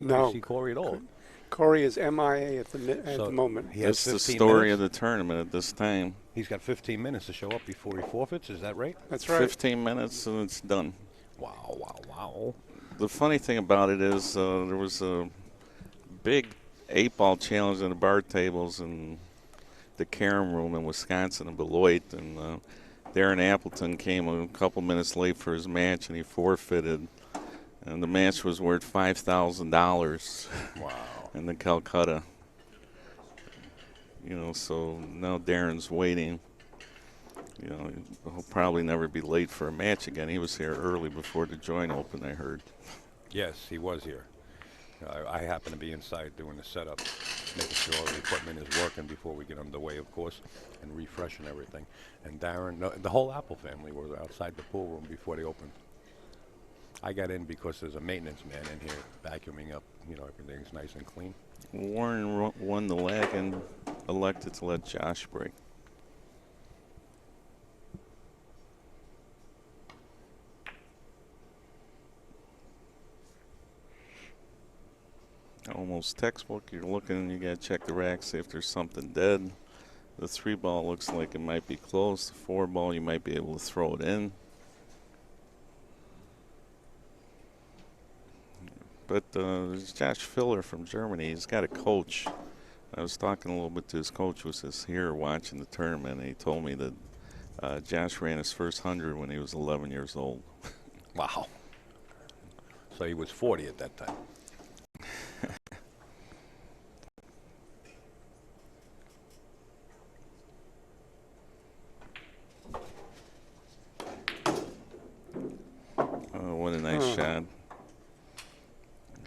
Do you No, see Corey at all? Corey is MIA at the So moment. he has That's the 15 story of minutes. the tournament at this time. He's got 15 minutes to show up before he forfeits. Is that right? That's right. 15 minutes and it's done. Wow, wow, wow. The funny thing about it is there was a big 8-ball challenge on the bar tables in the Carom Room in Wisconsin in Beloit, and Darren Appleton came a couple minutes late for his match, and he forfeited. And the match was worth $5,000 Wow. in the Calcutta. So now Darren's waiting. He'll probably never be late for a match again. He was here early before the joint opened, I heard. Yes, he was here. I happen to be inside doing the setup, making sure all the equipment is working before we get underway, of course, and refreshing everything. And Darren, no, the whole Apple family was outside the pool room before they opened. I got in because there's a maintenance man in here vacuuming up. Everything's nice and clean. Warren won the leg and elected to let Josh break. Almost textbook. You're looking, you got to check the rack, see if there's something dead. The 3-ball looks like it might be close. The 4-ball, you might be able to throw it in. But there's Josh Filler from Germany. He's got a coach. I was talking a little bit to his coach, who was here watching the tournament, and he told me that Josh ran his first 100 when he was 11 years old. Wow. So he was 40 at that time. Oh, what a nice shot.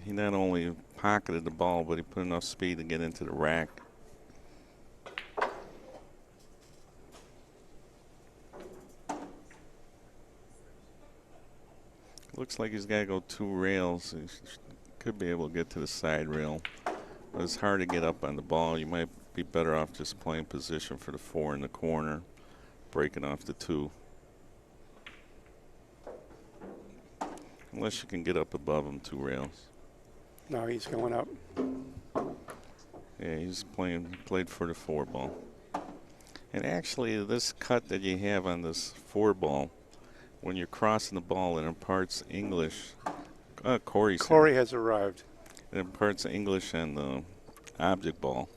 He not only pocketed the ball, but he put enough speed to get into the rack. Looks like he's got to go 2 rails. He could be able to get to the side rail. But it's hard to get up on the ball. You might be better off just playing position for the 4 in the corner, breaking off the 2. Unless you can get up above him 2 rails. No, he's going up. Yeah, he's played for the 4-ball. And actually, this cut that you have on this 4-ball, when you're crossing the ball, it imparts English. Corey has arrived. It imparts English on the object ball.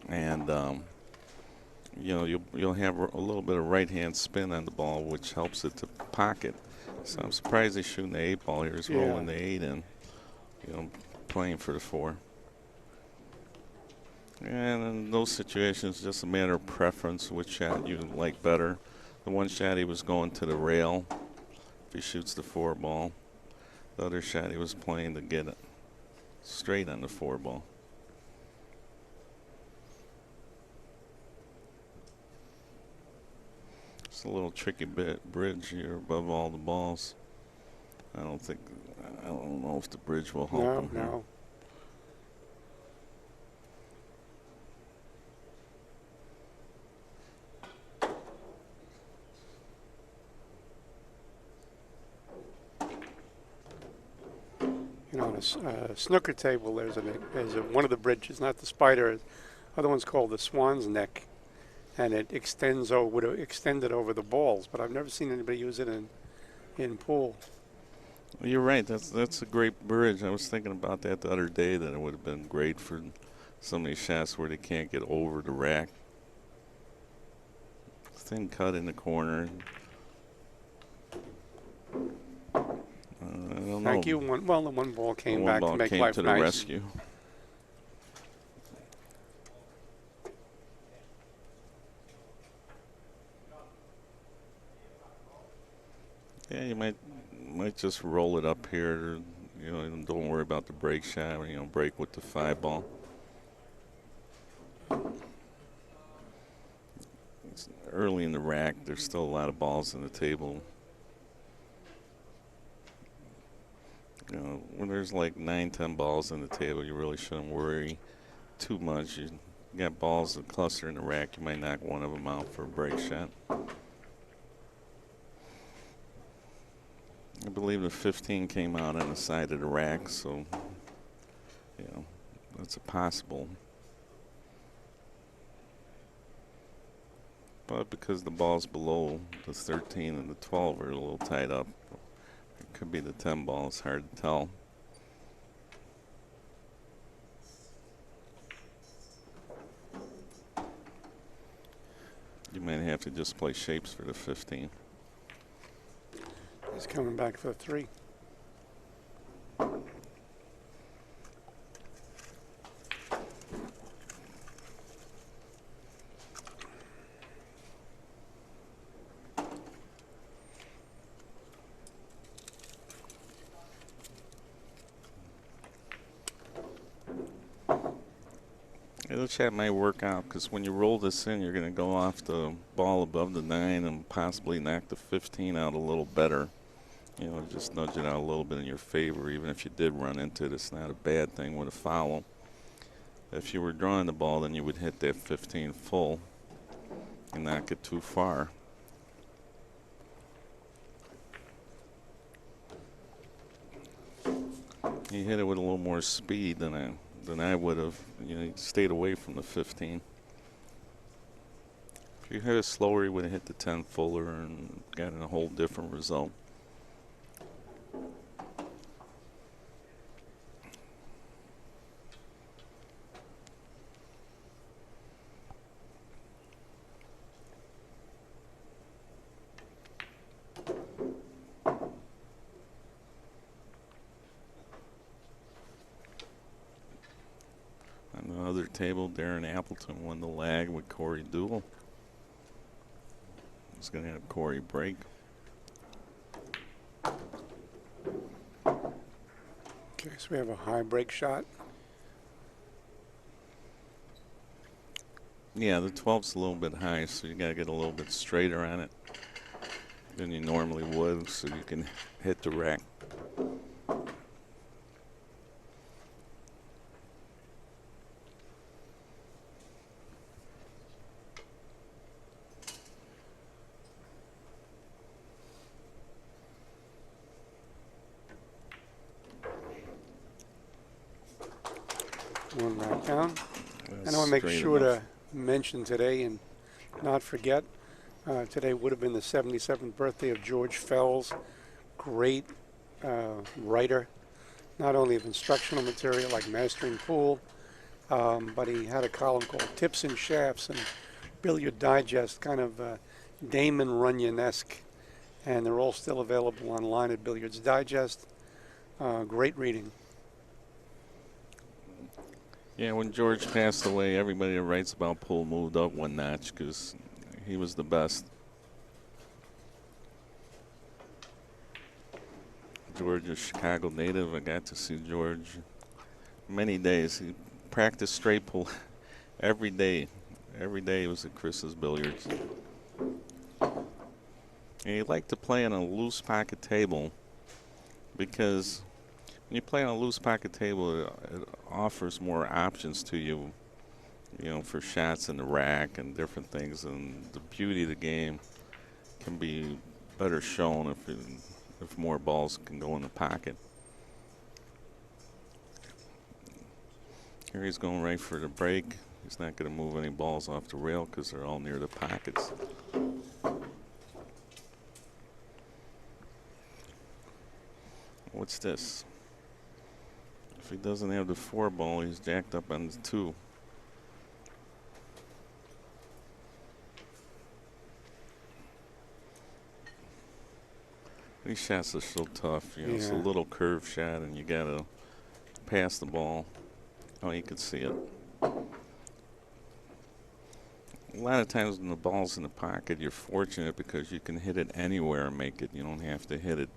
And, you'll have a little bit of right-hand spin on the ball, which helps it to pocket. So I'm surprised he's shooting the 8-ball here. He's rolling the 8 in, playing for the 4. And in those situations, it's just a matter of preference, which shot you like better. The one shot he was going to the rail if he shoots the 4-ball. The other shot he was playing to get it straight on the 4-ball. It's a little tricky bridge here above all the balls. I don't know if the bridge will help him. No. On a snooker table, there's one of the bridges, not the spider. The other one's called the swan's neck, and it would have extended over the balls. But I've never seen anybody use it in pool. Well, you're right. That's a great bridge. I was thinking about that the other day, that it would have been great for some of these shots where they can't get over the rack. Thin cut in the corner. I don't know. Thank you. The one ball came back to make came life to the nice. rescue. Yeah, you might just roll it up here. And don't worry about the break shot. Break with the 5-ball. It's early in the rack. There's still a lot of balls on the table. When there's like 9, 10 balls on the table, you really shouldn't worry too much. You got balls that cluster in the rack, you might knock one of them out for a break shot. I believe the 15 came out on the side of the rack, so, that's a possible. But because the ball's below the 13 and the 12 are a little tied up, it could be the 10 ball. It's hard to tell. You might have to just play shapes for the 15. He's coming back for the 3. This chat might work out because when you roll this in, you're going to go off the ball above the 9 and possibly knock the 15 out a little better. Just nudge it out a little bit in your favor. Even if you did run into it, it's not a bad thing with a foul. If you were drawing the ball, then you would hit that 15 full and not get too far. You hit it with a little more speed than I would have. You stayed away from the 15. If you hit it slower, you would have hit the 10 fuller and gotten a whole different result. On the other table, Darren Appleton won the lag with Corey Duell. He's going to have Corey break. Okay, so we have a high break shot. Yeah, the 12's a little bit high, so you got to get a little bit straighter on it than you normally would, so you can hit the rack. One rack down. That's And I want to make straight sure enough. to mention today and not forget, today would have been the 77th birthday of George Fells, great writer, not only of instructional material like Mastering Pool, but he had a column called Tips and Shafts and Billiard Digest, kind of Damon Runyon-esque, and they're all still available online at Billiards Digest. Great reading. Yeah, when George passed away, everybody that writes about pool moved up one notch because he was the best. George is a Chicago native. I got to see George many days. He practiced straight pool every day. Every day he was at Chris's Billiards. And he liked to play on a loose pocket table because when you play on a loose pocket table, it offers more options to you, for shots in the rack and different things. And the beauty of the game can be better shown if more balls can go in the pocket. Here he's going right for the break. He's not going to move any balls off the rail because they're all near the pockets. What's this? If he doesn't have the 4 ball, he's jacked up on the 2. These shots are so tough. It's a little curve shot, and you got to pass the ball. Oh, you can see it. A lot of times when the ball's in the pocket, you're fortunate because you can hit it anywhere and make it. You don't have to hit it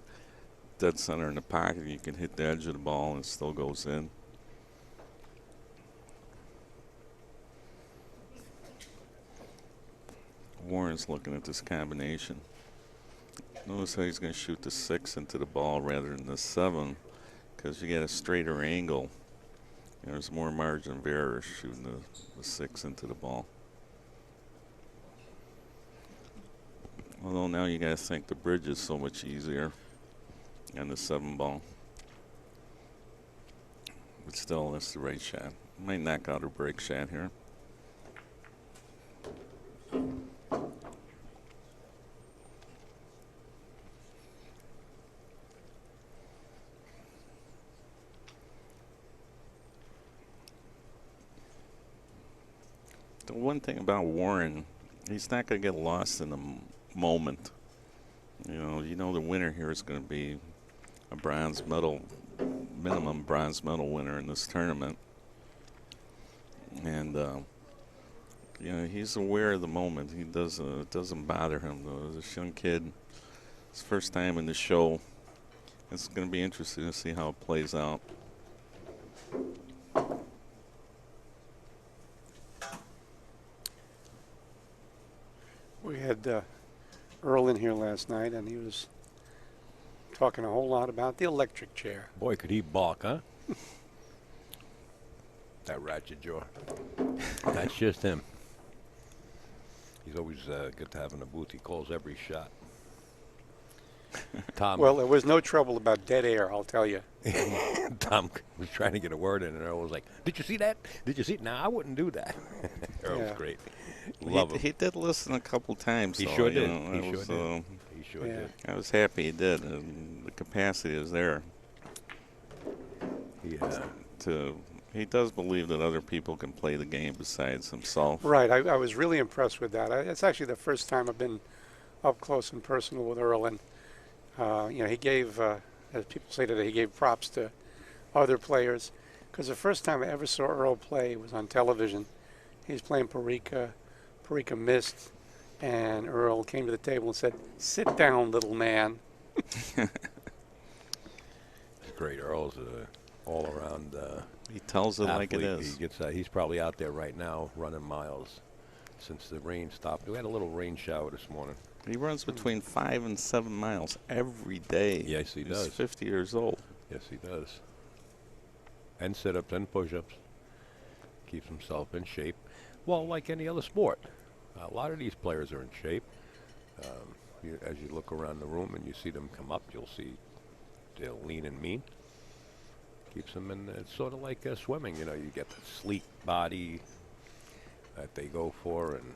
dead center in the pocket. You can hit the edge of the ball and it still goes in. Warren's looking at this combination. Notice how he's going to shoot the 6 into the ball rather than the 7 because you get a straighter angle. There's more margin of error shooting the 6 into the ball. Although now you got to think the bridge is so much easier. and the 7 ball. But still, that's the right shot. Might knock out her break shot here. The one thing about Warren, he's not going to get lost in the moment. You know the winner here is going to be a bronze medal, minimum bronze medal winner in this tournament. And, he's aware of the moment. He doesn't, it doesn't bother him. This young kid, his first time in the show. It's going to be interesting to see how it plays out. We had Earl in here last night, and he was talking a whole lot about the electric chair. Boy, could he balk, huh? That ratchet jaw. That's just him. He's always good to have in the booth. He calls every shot. Tom. Well, there was no trouble about dead air, I'll tell you. Tom was trying to get a word in, and Earl was like, "Did you see that? Did you see it? No, I wouldn't do that." Earl's Yeah. great. Love him. He did listen a couple times. He though, sure you did. know, He it was, sure did. He sure Yeah. did. I was happy he did. And the capacity is there. Yeah. He does believe that other people can play the game besides himself. Right, I was really impressed with that. It's actually the first time I've been up close and personal with Earl, and he gave, as people say today, he gave props to other players. Because the first time I ever saw Earl play was on television. He was playing Parika. Parika missed, and Earl came to the table and said, "Sit down, little man." It's great. Earl's all-around He tells it like it athlete. is. He's probably out there right now running miles since the rain stopped. We had a little rain shower this morning. He runs between 5 and 7 miles every day. Yes, he does. He's 50 years old. Yes, he does. And sit-ups and push-ups. Keeps himself in shape. Well, like any other sport. A lot of these players are in shape. As you look around the room and you see them come up, you'll see they're lean and mean. Keeps them in. It's sort of like swimming. You get the sleek body that they go for, and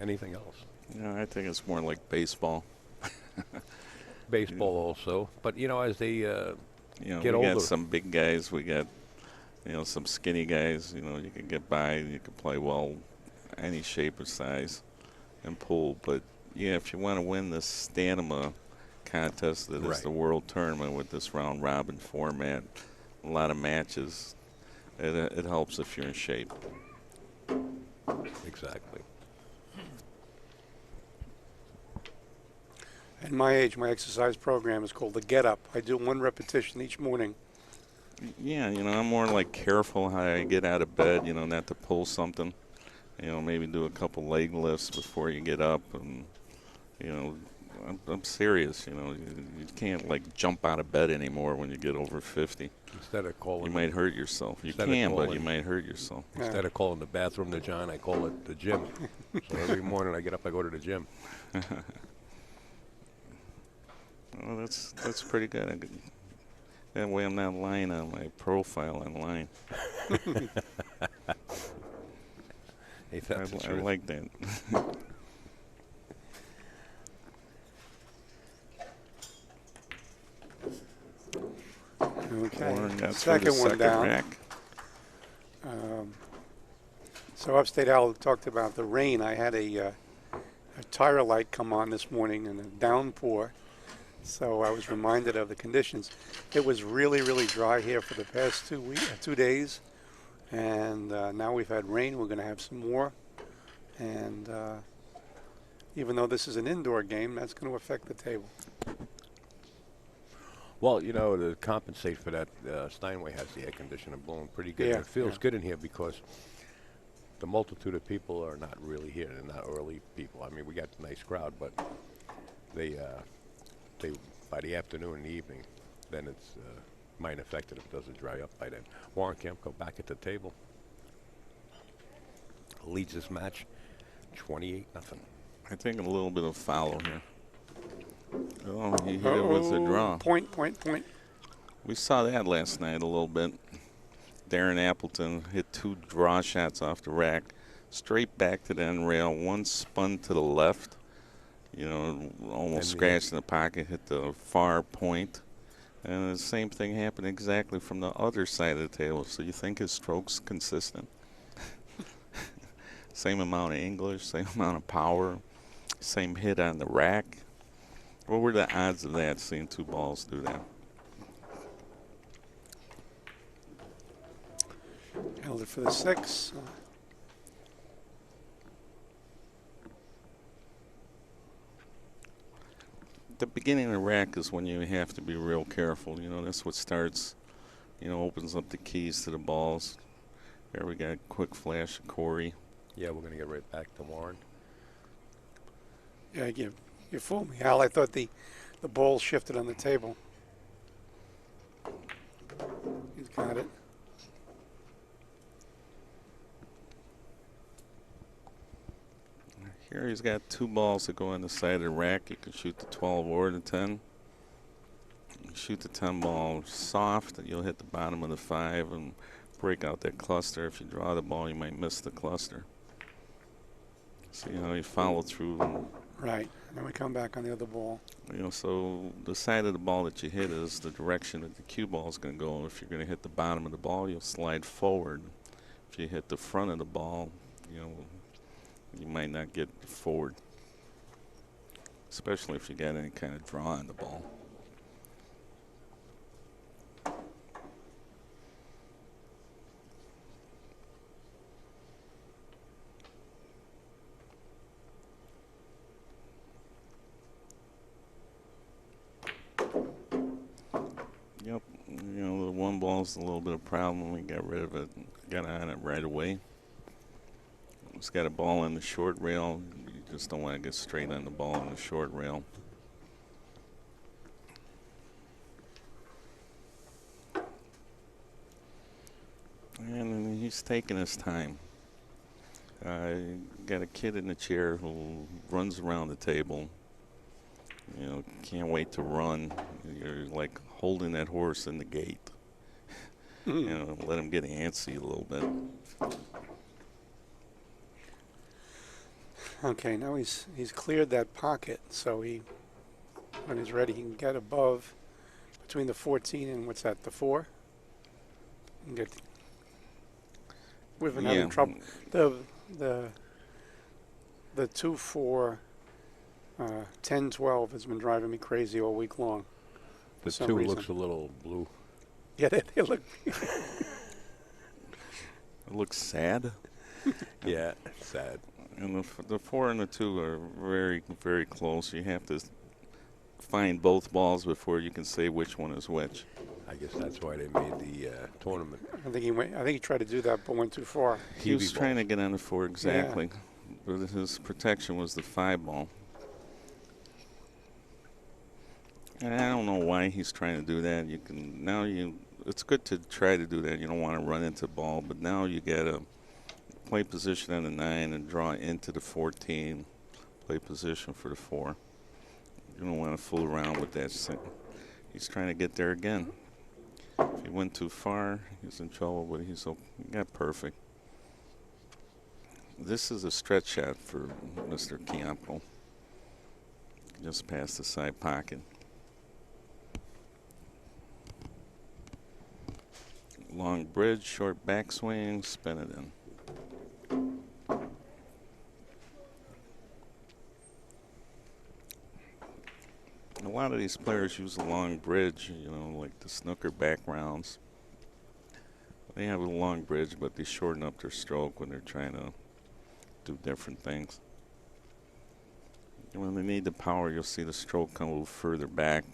anything else. I think it's more like baseball. Baseball also, but as they get we older, got some big guys. We got some skinny guys. You can get by. You can play well, any shape or size, and pull. But if you want to win this stamina contest that is Right. the world tournament with this round robin format, a lot of matches, it helps if you're in shape. exactly. At my age, my exercise program is called the Get Up. I do 1 repetition each morning. Yeah, I'm more like careful how I get out of bed, not to pull something. Maybe do a couple leg lifts before you get up. And, I'm serious, you can't like jump out of bed anymore when you get over 50. Instead of calling, You might hurt yourself. You Instead of can, but calling- you might hurt yourself. Instead of calling the bathroom the John, I call it the gym. So every morning I get up, I go to the gym. Well, that's pretty good. That way I'm not lying on my profile online. Hey, that's the I truth. like that. Okay. Warren got through the Second one second down. rack. So Upstate Al talked about the rain. I had a tire light come on this morning and a downpour. So I was reminded of the conditions. It was really, really dry here for the past 2 days. And now we've had rain. We're going to have some more. And even though this is an indoor game, that's going to affect the table. Well, to compensate for that, Steinway has the air conditioner blowing pretty good. Yeah, It feels yeah. good in here because the multitude of people are not really here. They're not early people. I mean, we got a nice crowd, but they by the afternoon and the evening, then it's might affect it if it doesn't dry up by then. Warren Kiamco back at the table. Leads this match 28-0. I think a little bit of foul here. Oh, he hit it with a draw. Point, point, point. We saw that last night a little bit. Darren Appleton hit 2 draw shots off the rack, straight back to the end rail. One spun to the left, almost scratched in the pocket, hit the far point. And the same thing happened exactly from the other side of the table. So you think his stroke's consistent? Same amount of English, same amount of power, same hit on the rack. What were the odds of that, seeing 2 balls do that? Held it for the 6. The beginning of the rack is when you have to be real careful. That's what starts, opens up the keys to the balls. There we got a quick flash of Corey. Yeah, we're going to get right back to Warren. Yeah, you fooled me, Al. I thought the ball shifted on the table. He's got it. Here he's got 2 balls that go on the side of the rack. You can shoot the 12 or the 10. You shoot the 10 ball soft, and you'll hit the bottom of the 5 and break out that cluster. If you draw the ball, you might miss the cluster. See how you follow through. Right. And then we come back on the other ball. So the side of the ball that you hit is the direction that the cue ball is going to go. If you're going to hit the bottom of the ball, you'll slide forward. If you hit the front of the ball, you might not get forward, especially if you got any kind of draw on the ball. Yep, the 1 ball's a little bit of a problem. We got rid of it, got on it right away. It's got a ball in the short rail. You just don't want to get straight on the ball in the short rail. And he's taking his time. Got a kid in the chair who runs around the table. Can't wait to run. You're like holding that horse in the gate. Let him get antsy a little bit. Okay, now he's cleared that pocket, so when he's ready, he can get above between the 14 and what's that, the 4? And get. We've been having trouble. The 2-4 10-12 has been driving me crazy all week long. The some 2 reason. looks a little blue. Yeah, they look. It looks sad. Yeah, sad. And the 4 and the 2 are very, very close. You have to find both balls before you can say which one is which. I guess that's why they made the tournament. I think he tried to do that, but went too far. He was trying to get on the 4 exactly, but his protection was the 5 ball. And I don't know why he's trying to do that. It's good to try to do that. You don't want to run into the ball, but now you got to play position on the 9 and draw into the 14. Play position for the 4. You don't want to fool around with that. He's trying to get there again. If he went too far, he's in trouble, but he got perfect. This is a stretch shot for Mr. Kiamco. Just past the side pocket. Long bridge, short backswing, spin it in. A lot of these players use a long bridge, like the snooker backgrounds. They have a long bridge, but they shorten up their stroke when they're trying to do different things. And when they need the power, you'll see the stroke come a little further back.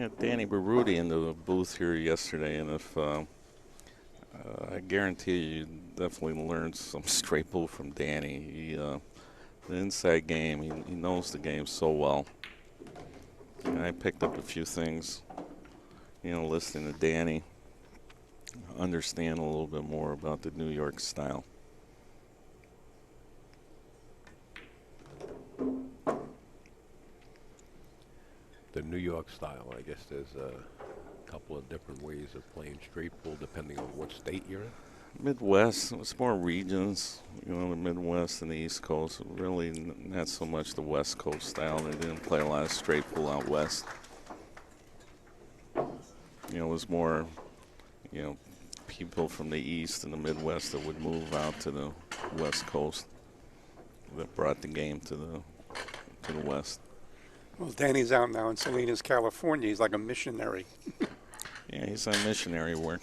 had Danny Baruti in the booth here yesterday, and if I guarantee you definitely learned some straight pull from Danny. The inside game, he knows the game so well. And I picked up a few things, listening to Danny, understand a little bit more about the New York style. The New York style, I guess there's a couple of different ways of playing straight pull depending on what state you're in. Midwest, it's more regions, the Midwest and the East Coast. Really not so much the West Coast style. They didn't play a lot of straight pull out west. It was more, people from the East and the Midwest that would move out to the West Coast that brought the game to the West. Well, Danny's out now in Salinas, California. He's like a missionary. Yeah, he's on missionary work.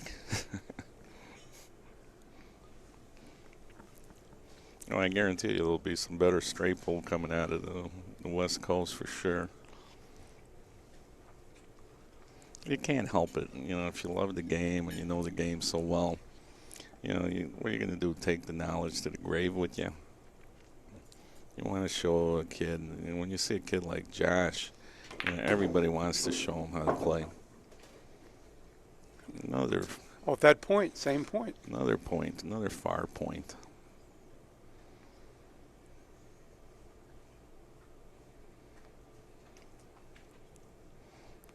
Oh, I guarantee you there'll be some better straight pull coming out of the West Coast for sure. You can't help it. If you love the game and you know the game so well, what are you going to do? Take the knowledge to the grave with you? You want to show a kid, and when you see a kid like Josh, everybody wants to show him how to play. Another. Oh, at that point, same point. Another point, another far point.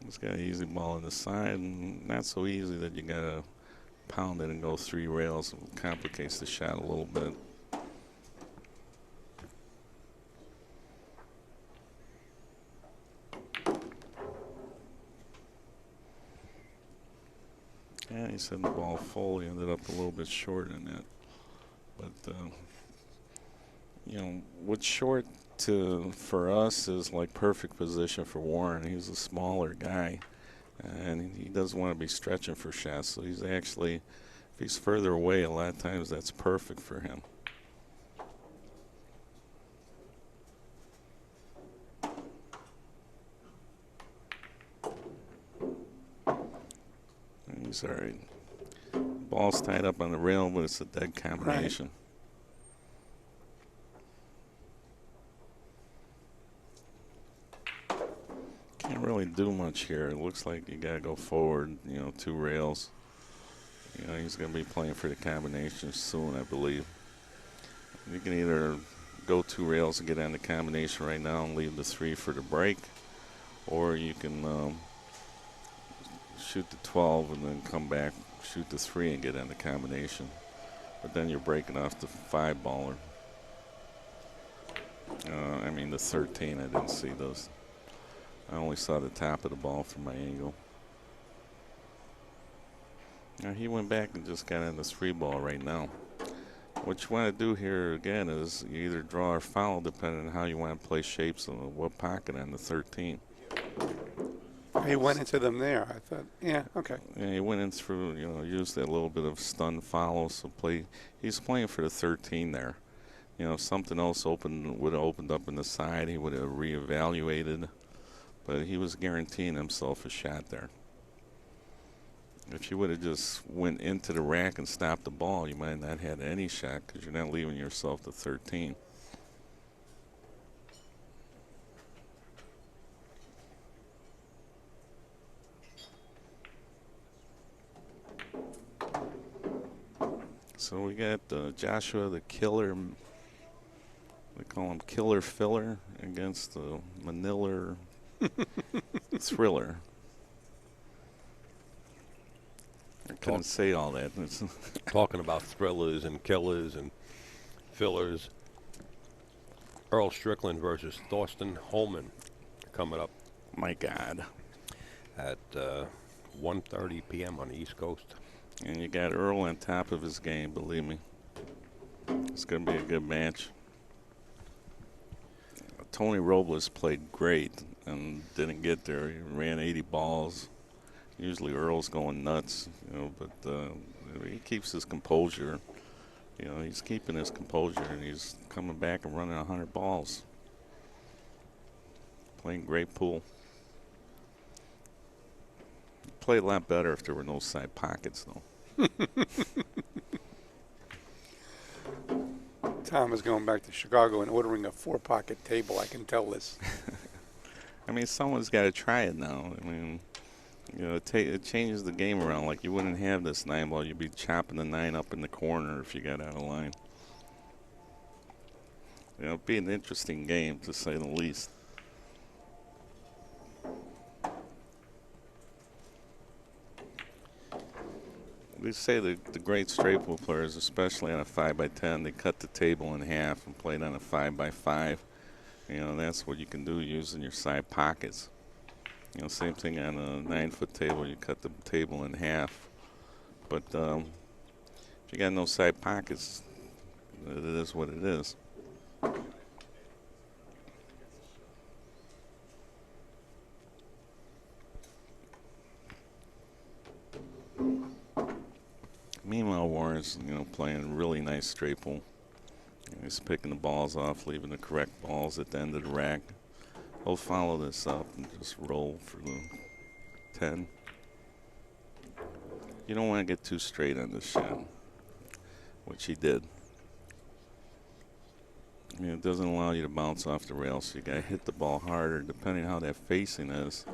He's got an easy ball on the side, and not so easy that you got to pound it and go 3 rails. It complicates the shot a little bit. Yeah, he sent the ball full. He ended up a little bit short in that. But, what's short for us is like perfect position for Warren. He's a smaller guy, and he doesn't want to be stretching for shots. So he's actually, if he's further away, a lot of times that's perfect for him. He's all right. Ball's tied up on the rail, but it's a dead combination. Right. Can't really do much here. It looks like you got to go forward, 2 rails. He's going to be playing for the combination soon, I believe. You can either go 2 rails and get on the combination right now and leave the 3 for the break, or you can shoot the 12 and then come back, shoot the 3 and get in the combination. But then you're breaking off the 5-baller. The 13, I didn't see those. I only saw the top of the ball from my angle. Now he went back and just got in the 3-ball right now. What you want to do here again is you either draw or foul depending on how you want to play shapes and what pocket on the 13. He went into them there. I thought, yeah, okay. Yeah, he went in through, used that little bit of stun follow. So he's playing for the 13 there. If something else would have opened up in the side, he would have reevaluated. But he was guaranteeing himself a shot there. If you would have just went into the rack and stopped the ball, you might not have had any shot because you're not leaving yourself the 13. So we got Joshua the Killer. We call him Killer Filler against the Manila Thriller. I couldn't say all that. Talking about thrillers and killers and fillers. Earl Strickland versus Thorsten Holman coming up. My God. At 1:30 p.m. on the East Coast. And you got Earl on top of his game, believe me. It's going to be a good match. Tony Robles played great and didn't get there. He ran 80 balls. Usually Earl's going nuts, but he keeps his composure. He's keeping his composure, and he's coming back and running 100 balls. Playing great pool. play a lot better if there were no side pockets, though. Tom is going back to Chicago and ordering a 4-pocket table. I can tell this. I mean, someone's got to try it now. I mean, it changes the game around. Like, you wouldn't have this 9-ball. You'd be chopping the 9 up in the corner if you got out of line. It'd be an interesting game, to say the least. They say the great straight pool players, especially on a 5x10, they cut the table in half and played on a 5x5. That's what you can do using your side pockets. Same thing on a 9-foot table. You cut the table in half. But if you got no side pockets, it is what it is. Meanwhile, Warren's, playing really nice straight pool. He's picking the balls off, leaving the correct balls at the end of the rack. He'll follow this up and just roll for the 10. You don't want to get too straight on this shot, which he did. It doesn't allow you to bounce off the rail, so you got to hit the ball harder. Depending on how that facing is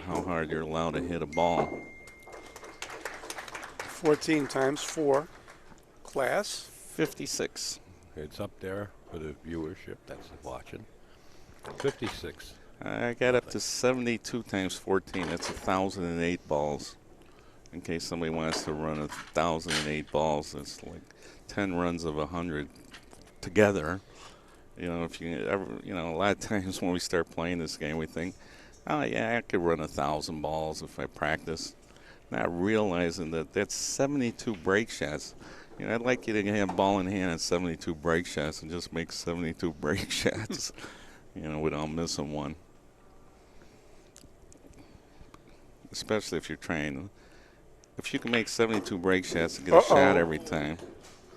how hard you're allowed to hit a ball. 14 times 4. Class? 56. It's up there for the viewership that's watching. 56. I got up to 72 times 14. That's 1,008 balls. In case somebody wants to run 1,008 balls, that's like 10 runs of 100 together. If you ever, a lot of times when we start playing this game, we think, oh yeah, I could run 1,000 balls if I practice. Not realizing that that's 72 break shots. I'd like you to have ball in hand at 72 break shots and just make 72 break shots, without missing one. Especially if you're trying. If you can make 72 break shots and get a shot every time.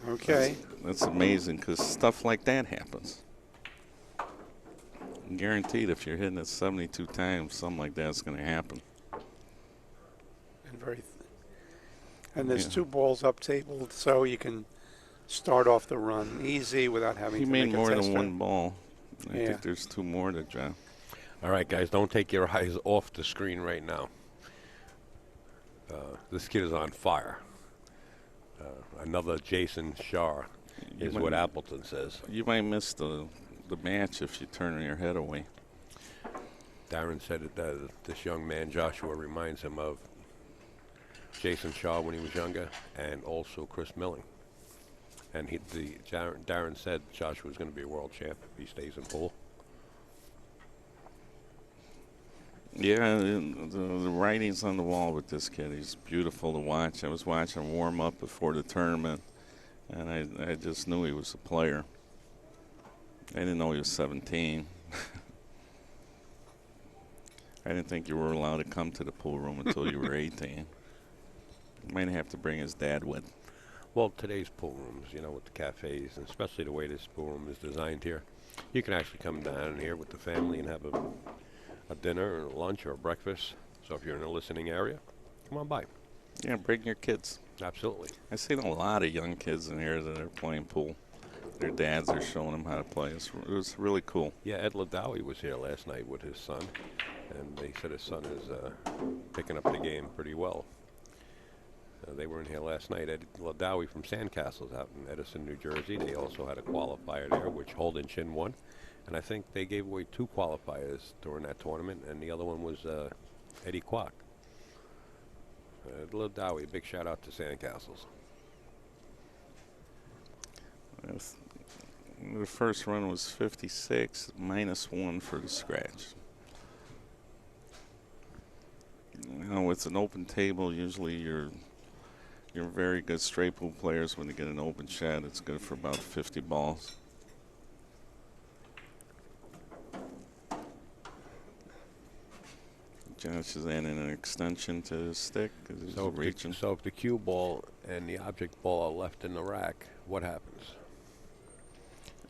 Okay. That's amazing, because stuff like that happens. I'm guaranteed if you're hitting it 72 times, something like that's going to happen. And there's 2 balls up tabled, so you can start off the run easy without having he to make made a more tester. than 1 ball. I Yeah. think there's 2 more to drop. All right, guys, don't take your eyes off the screen right now. This kid is on fire. Another Jason Shaw is what Appleton says. You might miss the match if you turn your head away. Darren said that this young man, Joshua, reminds him of Jason Shaw when he was younger, and also Chris Milling. And Darren said Joshua was going to be a world champ if he stays in pool. Yeah, the writing's on the wall with this kid. He's beautiful to watch. I was watching him warm up before the tournament, and I just knew he was a player. I didn't know he was 17. I didn't think you were allowed to come to the pool room until you were 18. You might have to bring his dad with. Well, today's pool rooms, with the cafes, and especially the way this pool room is designed here, you can actually come down here with the family and have a dinner or lunch or a breakfast. So if you're in a listening area, come on by. Yeah, bring your kids. Absolutely. I've seen a lot of young kids in here that are playing pool. Their dads are showing them how to play. It was really cool. Yeah, Ed Ladawi was here last night with his son, and they said his son is picking up the game pretty well. They were in here last night. Ed Ladawi from Sandcastles out in Edison, New Jersey. They also had a qualifier there, which Holden Chin won. And I think they gave away 2 qualifiers during that tournament, and the other one was Eddie Kwok. Ed Ladawi, big shout out to Sandcastles. The first run was 56, -1 for the scratch. It's an open table. Usually you're very good straight pool players. When they get an open shot, it's good for about 50 balls. Josh is adding an extension to his stick. So if the cue ball and the object ball are left in the rack, what happens?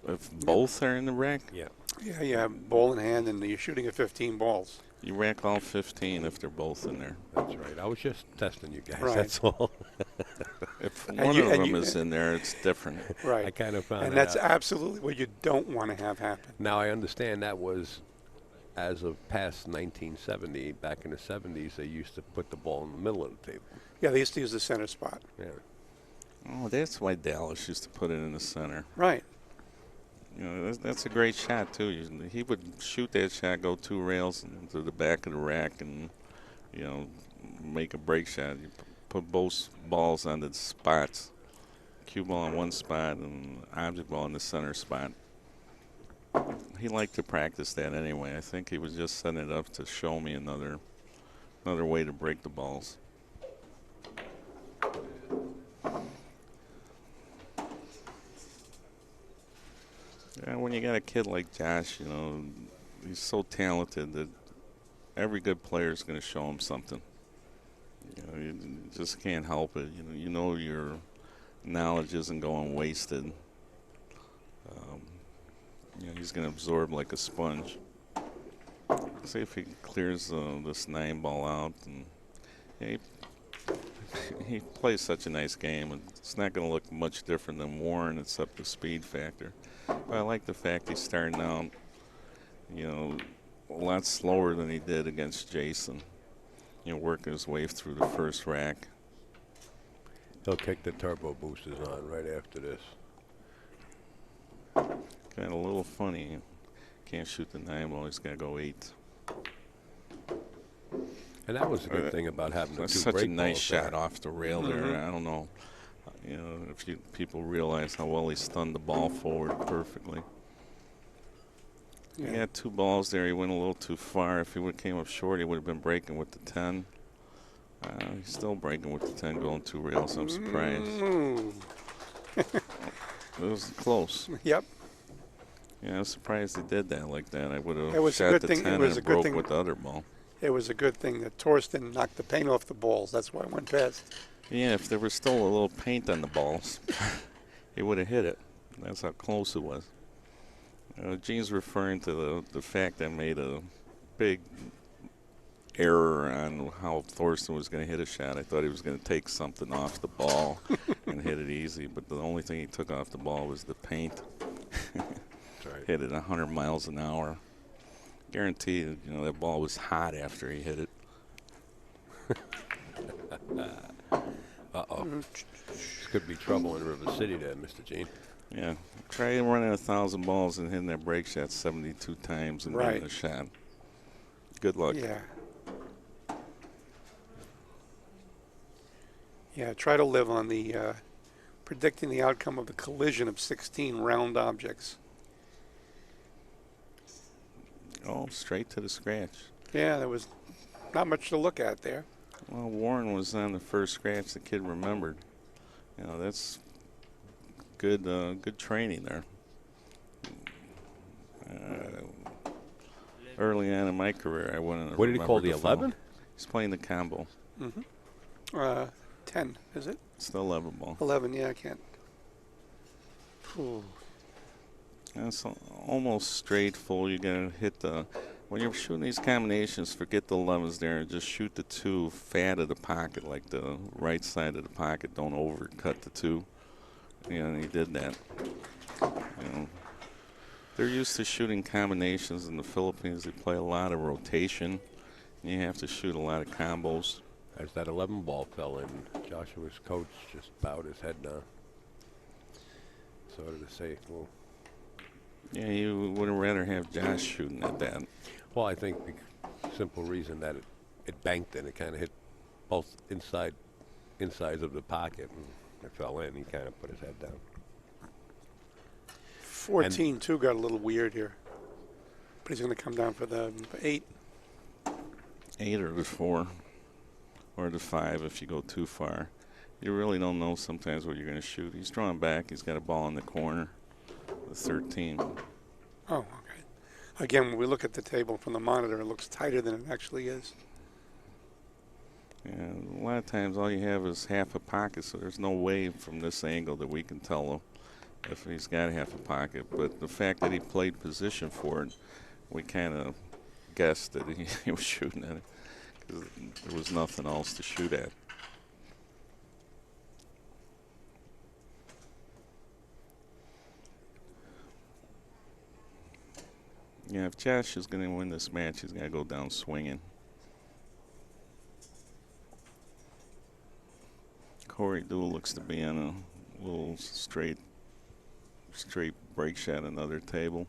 If both are in the rack, Yeah. Yeah, you have ball in hand, and you're shooting at 15 balls. you rack all 15 if they're both in there. That's right. I was just testing you guys. Right. That's all. If And one you- of and them you- is in there, it's different. Right. I kind of found And that that's out. absolutely what you don't want to have happen. Now I understand that was as of past 1970. Back in the 70s, they used to put the ball in the middle of the table. Yeah, they used to use the center spot. Yeah. Oh, that's why Dallas used to put it in the center. Right. You know, that's a great shot too. He would shoot that shot, go 2 rails into the back of the rack, and you know, make a break shot. You put both balls on the spots. Cue ball in one spot and object ball in the center spot. He liked to practice that anyway. I think he was just setting it up to show me another way to break the balls. Yeah, when you got a kid like Josh, you know, he's so talented that every good player is going to show him something. You know, you just can't help it. You know your knowledge isn't going wasted. You know, he's going to absorb like a sponge. See if he clears this 9 ball out, and yeah, he plays such a nice game. And it's not going to look much different than Warren, except the speed factor. But I like the fact he's starting out, you know, a lot slower than he did against Jason. You know, working his way through the first rack. He'll kick the turbo boosters on right after this. Kind of a little funny. Can't shoot the 9 ball. He's got to go 8. And that was a good thing about having the That's two such a break nice balls shot there. off the rail there. I don't know, you know, if people realize how well he stunned the ball forward perfectly. He Yeah. had 2 balls there. He went a little too far. If he would have came up short, he would have been breaking with the 10. He's still breaking with the 10, going 2 rails. I'm surprised. Mm. It was close. Yep. Yeah, I was surprised he did that like that. I would It have was a shot good the thing- it 10 was and a it good broke thing- with the other ball. It was a good thing that Torsten knocked the paint off the balls. That's why it went past. Yeah, if there was still a little paint on the balls, he would have hit it. That's how close it was. Gene's referring to the fact I made a big error on how Thorsten was going to hit a shot. I thought he was going to take something off the ball and hit it easy, but the only thing he took off the ball was the paint. That's right. Hit it 100 miles an hour. Guaranteed, you know, that ball was hot after he hit it. Uh-oh. This could be trouble in River City there, Mr. Gene. Yeah, try running 1,000 balls and hitting that break shot 72 times and Right. getting a shot. Good luck. Yeah. Yeah, try to live on the predicting the outcome of the collision of 16 round objects. Oh, straight to the scratch. Yeah, there was not much to look at there. Well, Warren was on the first scratch. The kid remembered. You know, that's good. Good training there. Early on in my career, I wouldn't. What did he call the remembered 11? He's playing the combo. 10, is it? It's the 11 ball. 11, yeah, I can't. Ooh. That's almost straight full. You gotta hit the. When you're shooting these combinations, forget the 11s there and just shoot the 2 fat of the pocket, like the right side of the pocket. Don't overcut the 2. Yeah, and he did that. You know, they're used to shooting combinations in the Philippines. They play a lot of rotation. And you have to shoot a lot of combos. As that 11 ball fell in, Joshua's coach just bowed his head down. Sort of to say, well, Yeah, you would rather have Josh shooting at that. well, I think the simple reason that it banked and it kind of hit both insides of the pocket and it fell in. He kind of put his head down. 14-2 got a little weird here. But he's going to come down for the 8. 8 or the 4 or the 5 if you go too far. You really don't know sometimes what you're going to shoot. He's drawing back. He's got a ball in the corner. The 13. Oh, okay. Again, when we look at the table from the monitor, it looks tighter than it actually is. And a lot of times all you have is half a pocket, so there's no way from this angle that we can tell if he's got half a pocket. But the fact that he played position for it, we kind of guessed that he was shooting at it because there was nothing else to shoot at. Yeah, if Josh is going to win this match, he's got to go down swinging. Corey Deuel looks to be on a little straight break shot, another table.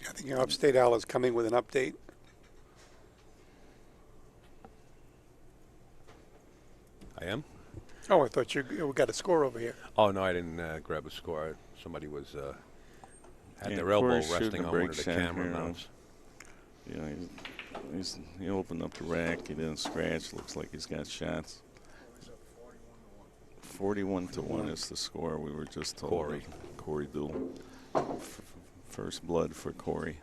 I think your Upstate Al is coming with an update. I am? Oh, I thought we got a score over here. Oh, no, I didn't grab a score. Somebody was had Yeah, their elbow Corey's shooting resting a on break one of the shot camera here. mounts. You know, he opened up the rack. He didn't scratch. Looks like he's got shots. 41-1 is the score. We were just told. Corey Deuel. First blood for Corey.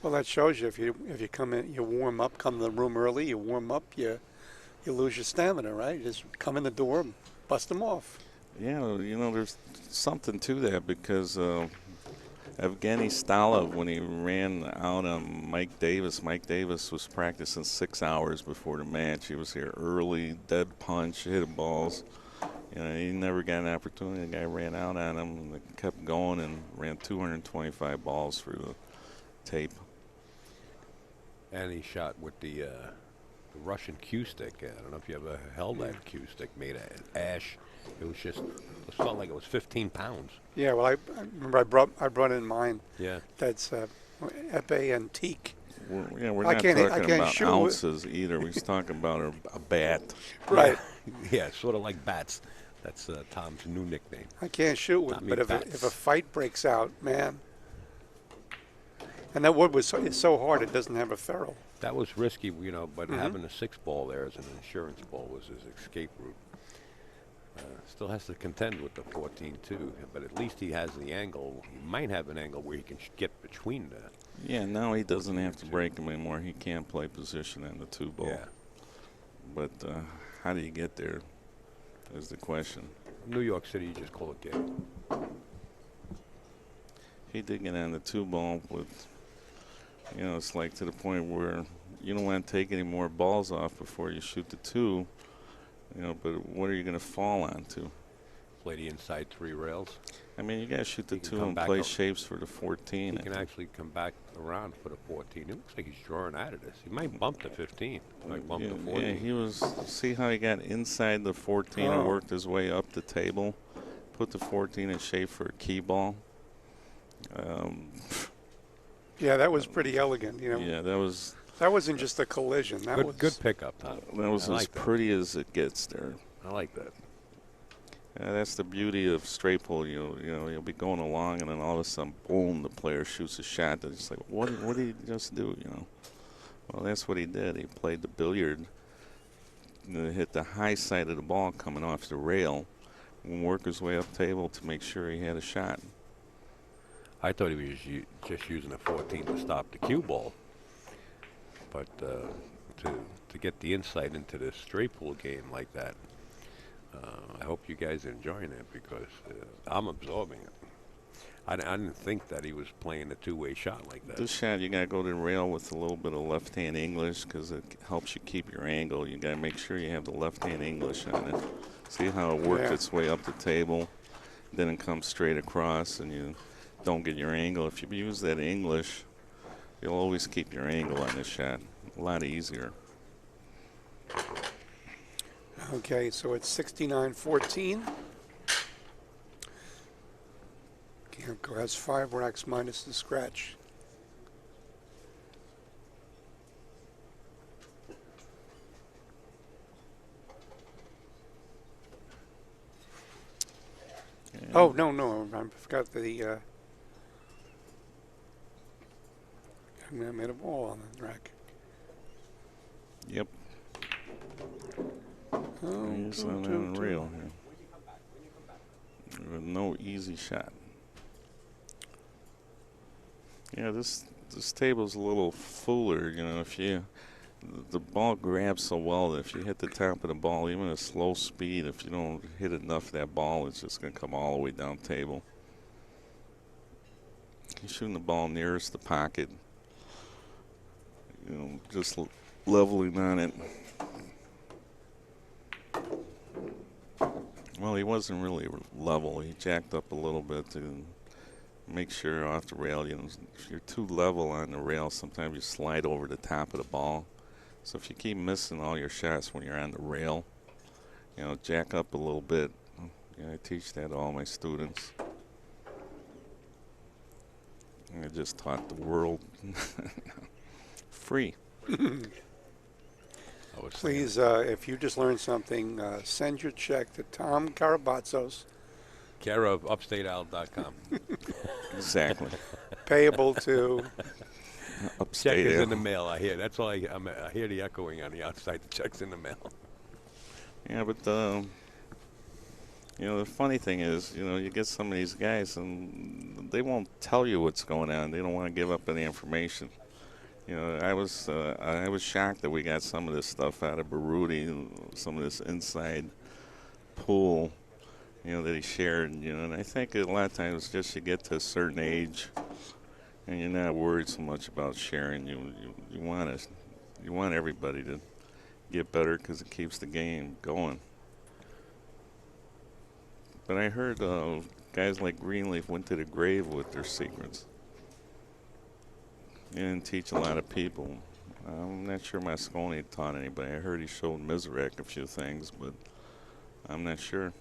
Well, that shows you if you come in, you warm up, come to the room early, you warm up, you lose your stamina, right? You just come in the door, and bust them off. Yeah, you know, there's something to that because Evgeny Stalov, when he ran out on Mike Davis was practicing 6 hours before the match. He was here early, dead punch, hit balls. You know, he never got an opportunity. The guy ran out on him and kept going and ran 225 balls through the tape. And he shot with the Russian cue stick. I don't know if you ever held that cue stick made of ash. It felt like it was 15 pounds. Yeah, well, I remember I brought in mine. Yeah. That's epee antique. We're I not can't talking about shoot ounces either. We're talking about a bat. Right. Yeah, sort of like bats. That's Tom's new nickname. I can't shoot with, Tommy but if Bats. a fight breaks out, man. And that wood it's so hard it doesn't have a ferrule. That was risky, you know, but having a 6-ball there as an insurance ball was his escape route. Still has to contend with the 14 too, but at least he has the angle. He might have an angle where he can get between that. Yeah, now he doesn't have to break him anymore. He can't play position in the 2-ball. Yeah. But how do you get there is the question. New York City, you just call it game. He did get on the 2-ball with, you know, it's like to the point where you don't want to take any more balls off before you shoot the 2, you know, but what are you going to fall onto? Play the inside 3 rails. I mean, you got to shoot the He can 2 come and back play up. shapes for the 14. He can actually come back around for the 14. It looks like he's drawing out of this. He might bump the 15. He might bump the 14. Yeah, he was, see how he got inside the 14 and worked his way up the table? Put the 14 in shape for a key ball. Yeah, that was pretty elegant, you know. Yeah, That wasn't just a collision. That was Good pickup, Tom. that was I as like that. pretty as it gets there. I like that. Yeah, that's the beauty of straight pull. You know, you'll be going along, and then all of a sudden, boom, the player shoots a shot. That's just like, what did he just do? You know, well, that's what he did. He played the billiard, hit the high side of the ball coming off the rail, and work his way up table to make sure he had a shot. I thought he was just using a 14 to stop the cue ball. But to get the insight into the straight pool game like that, I hope you guys are enjoying it because I'm absorbing it. I didn't think that he was playing a 2-way shot like that. This shot, you got to go to the rail with a little bit of left-hand English because it helps you keep your angle. You got to make sure you have the left-hand English on it. See how it worked its way up the table, then it comes straight across, and you don't get your angle. If you use that English, you'll always keep your angle on this shot. A lot easier. Okay, so it's 69-14. Kiamco has 5 racks minus the scratch. And Oh, no, I forgot the I made a ball on the rack. Yep. Oh, He's on the rail here. With no easy shot. Yeah, this table's a little fuller, you know. If you the ball grabs so well that if you hit the top of the ball, even at slow speed, if you don't hit enough of that ball, it's just going to come all the way down table. You're shooting the ball nearest the pocket, just leveling on it. Well, he wasn't really level. He jacked up a little bit to make sure off the rail. If you're too level on the rail, sometimes you slide over the top of the ball. So if you keep missing all your shots when you're on the rail, jack up a little bit. I teach that to all my students. I just taught the world free. Please, if you just learned something, send your check to Tom Karabatzos, Care of upstateout.com. Exactly. payable to. Check Upstate. is in the mail. I hear. That's all. I hear the echoing on the outside. The check's in the mail. Yeah, but the funny thing is, you get some of these guys and they won't tell you what's going on. They don't want to give up any information. I was shocked that we got some of this stuff out of Baruti, some of this inside pool, that he shared. And I think a lot of times just you get to a certain age, and you're not worried so much about sharing. You want everybody to get better because it keeps the game going. But I heard guys like Greenleaf went to the grave with their secrets. He didn't teach a lot of people. I'm not sure Moscone taught anybody. I heard he showed Mizarek a few things, but I'm not sure.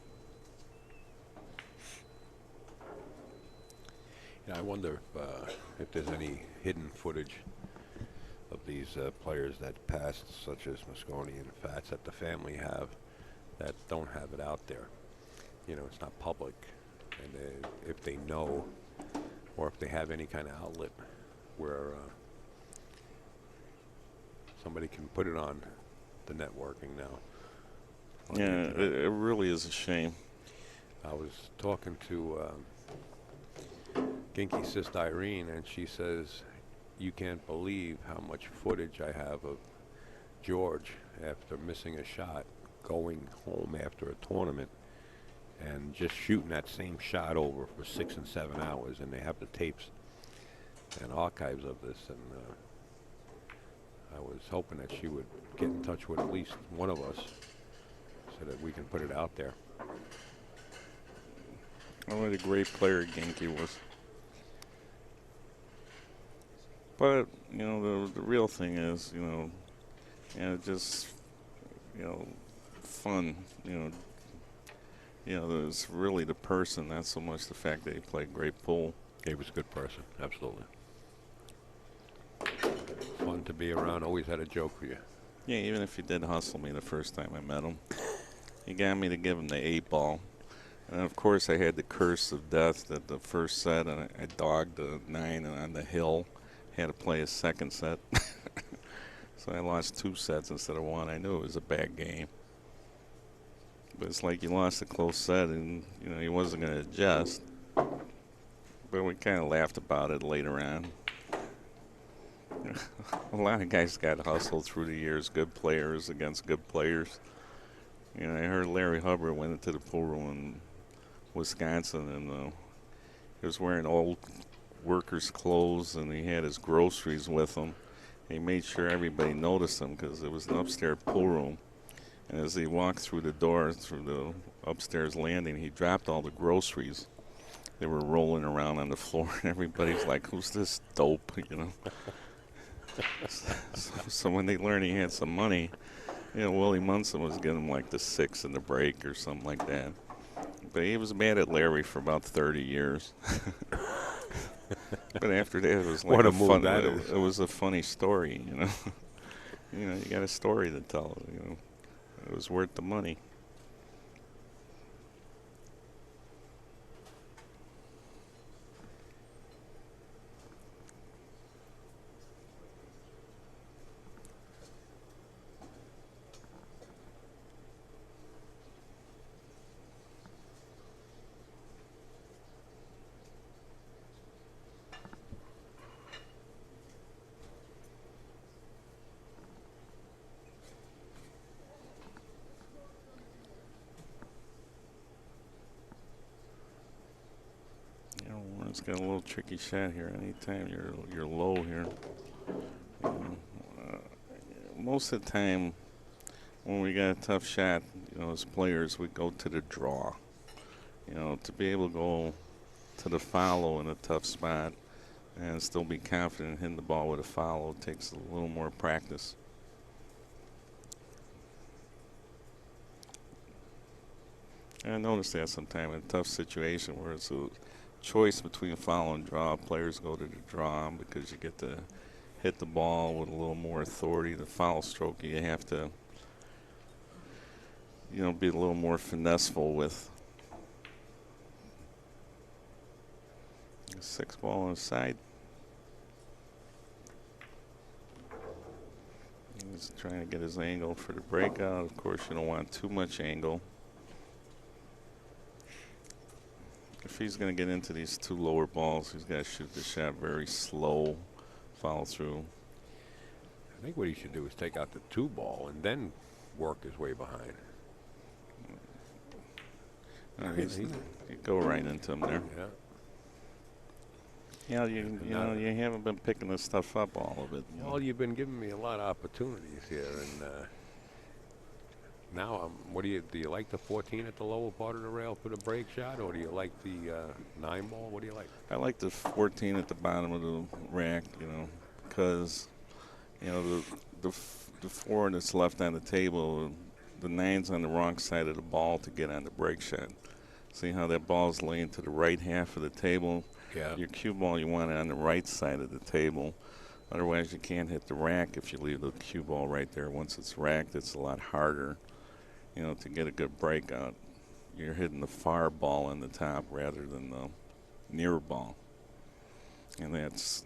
I wonder if there's any hidden footage of these players that passed, such as Moscone and Fats, that the family have, that don't have it out there. It's not public, and if they know, or if they have any kind of outlet where somebody can put it on the networking now. Yeah, it really is a shame. I was talking to Ginky Sister Irene, and she says, you can't believe how much footage I have of George after missing a shot, going home after a tournament, and just shooting that same shot over for 6 and 7 hours, and they have the tapes and archives of this, and I was hoping that she would get in touch with at least one of us so that we can put it out there. Oh, what a great player Genki was. But, the real thing is, just, fun, it's really the person, not so much the fact that he played great pool. He was a good person, absolutely. Fun to be around, always had a joke for you. Yeah, even if he did hustle me the first time I met him. He got me to give him the 8-ball. And, of course, I had the curse of death that the first set, and I dogged the 9 on the hill. Had to play a second set. So I lost 2 sets instead of 1. I knew it was a bad game. But it's like you lost a close set, and, he wasn't going to adjust. But we kind of laughed about it later on. A lot of guys got hustled through the years, good players against good players. I heard Larry Hubbard went into the pool room in Wisconsin, and he was wearing old workers' clothes, and he had his groceries with him. He made sure everybody noticed him because it was an upstairs pool room. And as he walked through the door, through the upstairs landing, he dropped all the groceries. They were rolling around on the floor, and everybody's like, who's this dope, So when they learned he had some money, Willie Munson was giving him like the 6 in the break or something like that. But he was mad at Larry for about 30 years. But after that, it was like What a a move fun. that is. It was a funny story, You got a story to tell. It was worth the money. It's got a little tricky shot here. Anytime you're low here. Uh, Most of the time, when we got a tough shot, as players, we go to the draw. To be able to go to the follow in a tough spot and still be confident in hitting the ball with a follow takes a little more practice. And I noticed that sometimes in a tough situation where it's a choice between follow and draw, players go to the draw because you get to hit the ball with a little more authority. The foul stroke, you have to, be a little more finesseful with. 6 ball on the side. He's trying to get his angle for the breakout. Of course, you don't want too much angle. If he's going to get into these 2 lower balls, he's got to shoot the shot very slow, follow through. I think what he should do is take out the 2 ball and then work his way behind. He'd go right into him there. Yeah. You haven't been picking this stuff up all of it. Well, you've been giving me a lot of opportunities here, and now do you like the 14 at the lower part of the rail for the break shot, or do you like the 9 ball? What do you like? I like the 14 at the bottom of the rack, because the 4 that's left on the table, the 9's on the wrong side of the ball to get on the break shot. See how that ball's laying to the right half of the table? Yeah. Your cue ball, you want it on the right side of the table. Otherwise, you can't hit the rack if you leave the cue ball right there. Once it's racked, it's a lot harder, to get a good breakout. You're hitting the far ball on the top rather than the near ball. And that's,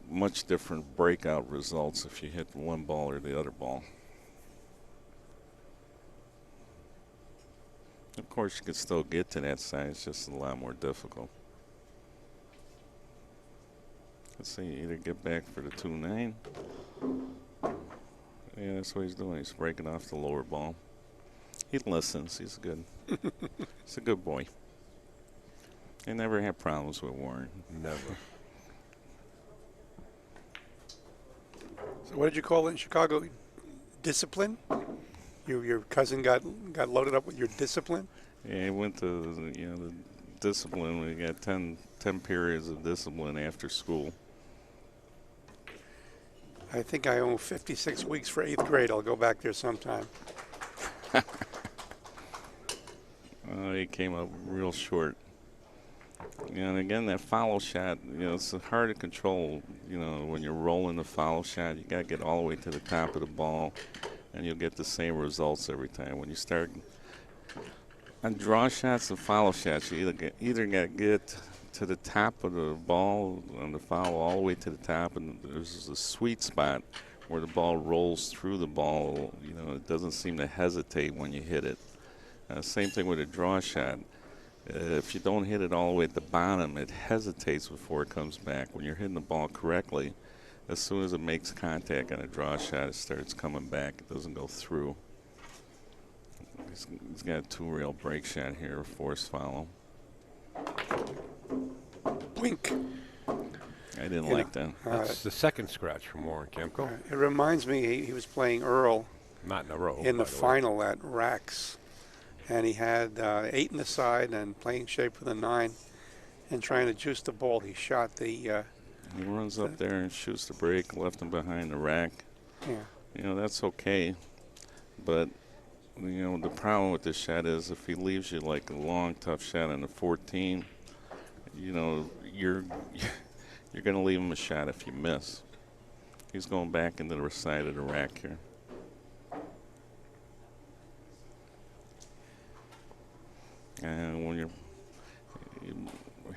much different breakout results if you hit one ball or the other ball. Of course, you could still get to that side. It's just a lot more difficult. Let's see, either get back for the 2-9. Yeah, that's what he's doing. He's breaking off the lower ball. He listens. He's good. He's a good boy. I never had problems with Warren. Never. So what did you call it in Chicago? Discipline? Your cousin got loaded up with your discipline? Yeah, he went to the discipline. We got 10 periods of discipline after school. I think I owe 56 weeks for 8th grade. I'll go back there sometime. He came up real short. And again, that follow shot, it's hard to control. When you're rolling the follow shot, you got to get all the way to the top of the ball, and you'll get the same results every time. When you start on draw shots and follow shots, you either got to get to the top of the ball on the follow all the way to the top, and there's a sweet spot where the ball rolls through the ball. It doesn't seem to hesitate when you hit it. Same thing with a draw shot. If you don't hit it all the way at the bottom, it hesitates before it comes back. When you're hitting the ball correctly, as soon as it makes contact on a draw shot, it starts coming back. It doesn't go through. He's got a 2-rail break shot here, force follow. Blink. I didn't like that. That's the second scratch from Warren Kiamco. It reminds me he was playing Earl Not in a row. in the by way. final at Rax. And he had 8 in the side and playing shape with a 9. And trying to juice the ball, he shot the... He runs up there and shoots the break, left him behind the rack. yeah. That's okay. But, the problem with this shot is if he leaves you like a long, tough shot on the 14, you're going to leave him a shot if you miss. He's going back into the side of the rack here. And when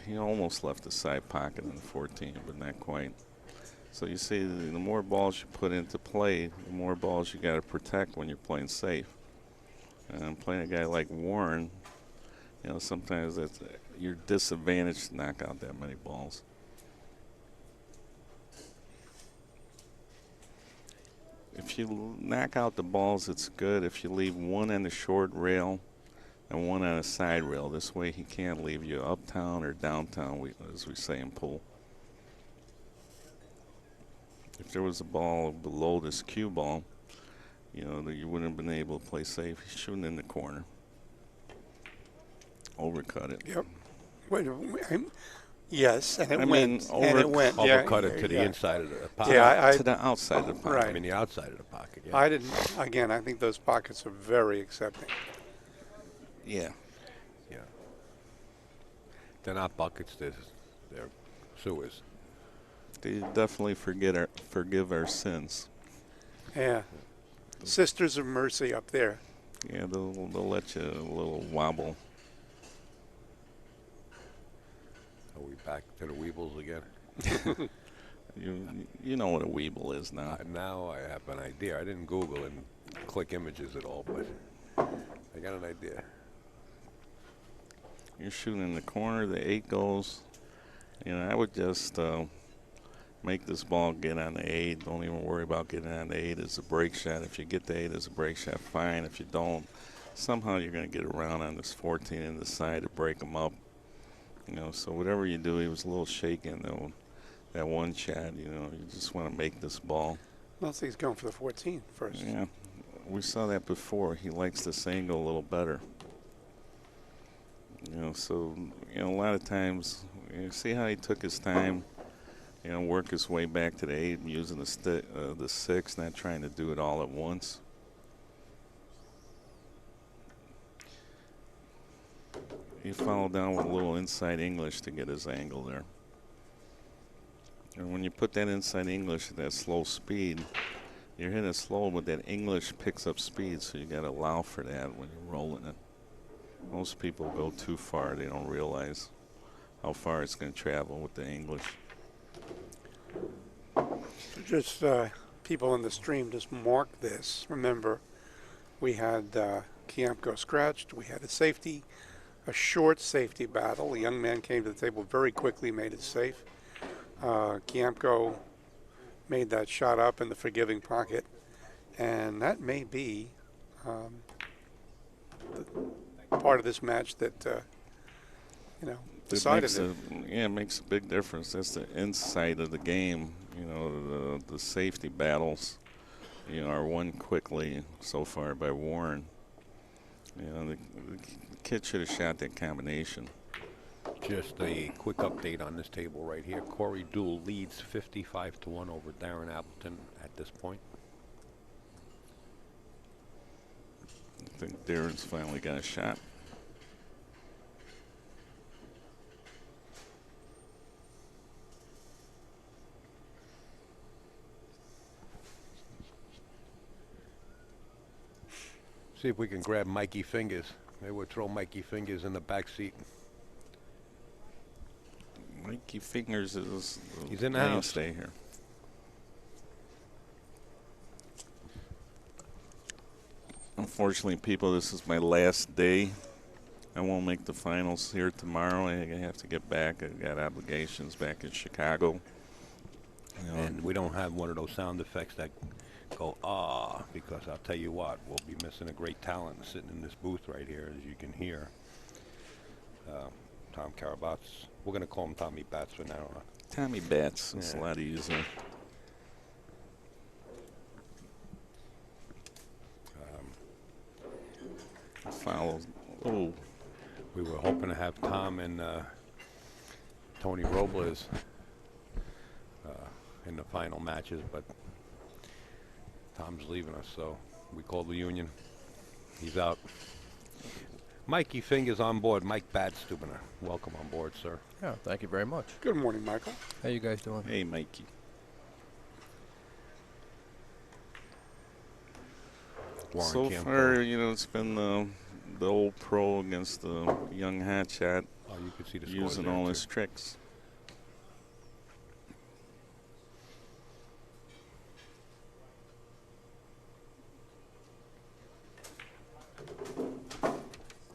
he almost left the side pocket in the 14, but not quite. So you see, the more balls you put into play, the more balls you got to protect when you're playing safe. And playing a guy like Warren, sometimes you're disadvantaged to knock out that many balls. If you knock out the balls, it's good. If you leave one on the short rail, and one on a side rail. This way he can't leave you uptown or downtown, as we say in pool. If there was a ball below this cue ball, you know, that you wouldn't have been able to play safe. He's shooting in the corner. Overcut it. Yep. Wait, yes, and it I went. mean, And it went. Yeah, Overcut it to the yeah. inside of the pocket. Yeah, To the outside of the pocket. Right. I mean, the outside of the pocket. Yeah. I didn't. Again, I think those pockets are very accepting. Yeah. Yeah. They're not buckets. They're sewers. They definitely forgive our sins. Yeah. Sisters of Mercy up there. Yeah, they'll let you a little wobble. Are we back to the Weebles again? You know what a weeble is now. Now I have an idea. I didn't Google and click images at all, but I got an idea. You're shooting in the corner. The 8 goes. You know, I would just make this ball get on the 8. Don't even worry about getting on the 8 as a break shot. If you get the 8 as a break shot, fine. If you don't, somehow you're going to get around on this 14 in the side to break them up. You know, so whatever you do, he was a little shaken though. That one shot, you know, you just want to make this ball. Let's see, he's going for the 14 first. Yeah, we saw that before. He likes this angle a little better. You know, so, you know, a lot of times, you see how he took his time, you know, work his way back to the 8 and using the 6, not trying to do it all at once. He followed down with a little inside English to get his angle there. And when you put that inside English at that slow speed, you're hitting it slow, but that English picks up speed, so you got to allow for that when you're rolling it. Most people go too far. They don't realize how far it's going to travel with the English. Just people in the stream, just mark this. Remember, we had Kiamco scratched. We had a safety, a short safety battle. A young man came to the table very quickly, made it safe. Kiamco made that shot up in the forgiving pocket, and that may be the part of this match that you know, decided it. Yeah, it makes a big difference. That's the insight of the game. You know, the safety battles, you know, are won quickly so far by Warren. You know, the kid should have shot that combination. Just a quick update on this table right here. Corey Dool leads 55-1 over Darren Appleton at this point. I think Darren's finally got a shot. See if we can grab Mikey Fingers. Maybe we'll throw Mikey Fingers in the back seat. Mikey Fingers is He's in the house. mainstay here. Unfortunately, people, this is my last day. I won't make the finals here tomorrow. I have to get back. I've got obligations back in Chicago. You know, And we don't have one of those sound effects that go, because I'll tell you what, we'll be missing a great talent sitting in this booth right here, as you can hear. Tom Carabats. We're going to call him Tommy Bats for now. Tommy Bats. It's Yeah. a lot easier. Foul. Oh, We were hoping to have Tom and Tony Robles in the final matches, but Tom's leaving us, so we called the union. He's out. Mikey Fingers on board. Mike Badstubner. Welcome on board, sir. Yeah, thank you very much. Good morning, Michael. How you guys doing? hey, Mikey. Warren So Kiamco. far, you know, it's been the old pro against the young hotshot, Oh, you can see the scores using there, all too. his tricks.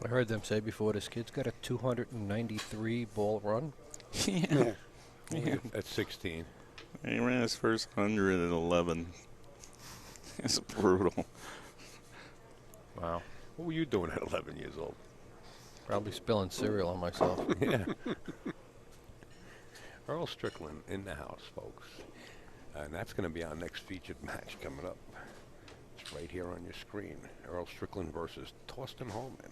I heard them say before this kid's got a 293 ball run. Yeah. Yeah. At 16. He ran his first 100 at 11. It's brutal. Wow. What were you doing at 11 years old? Probably spilling cereal on myself. Yeah. Earl Strickland in the house, folks. And that's going to be our next featured match coming up. It's right here on your screen. Earl Strickland versus Torsten Holman.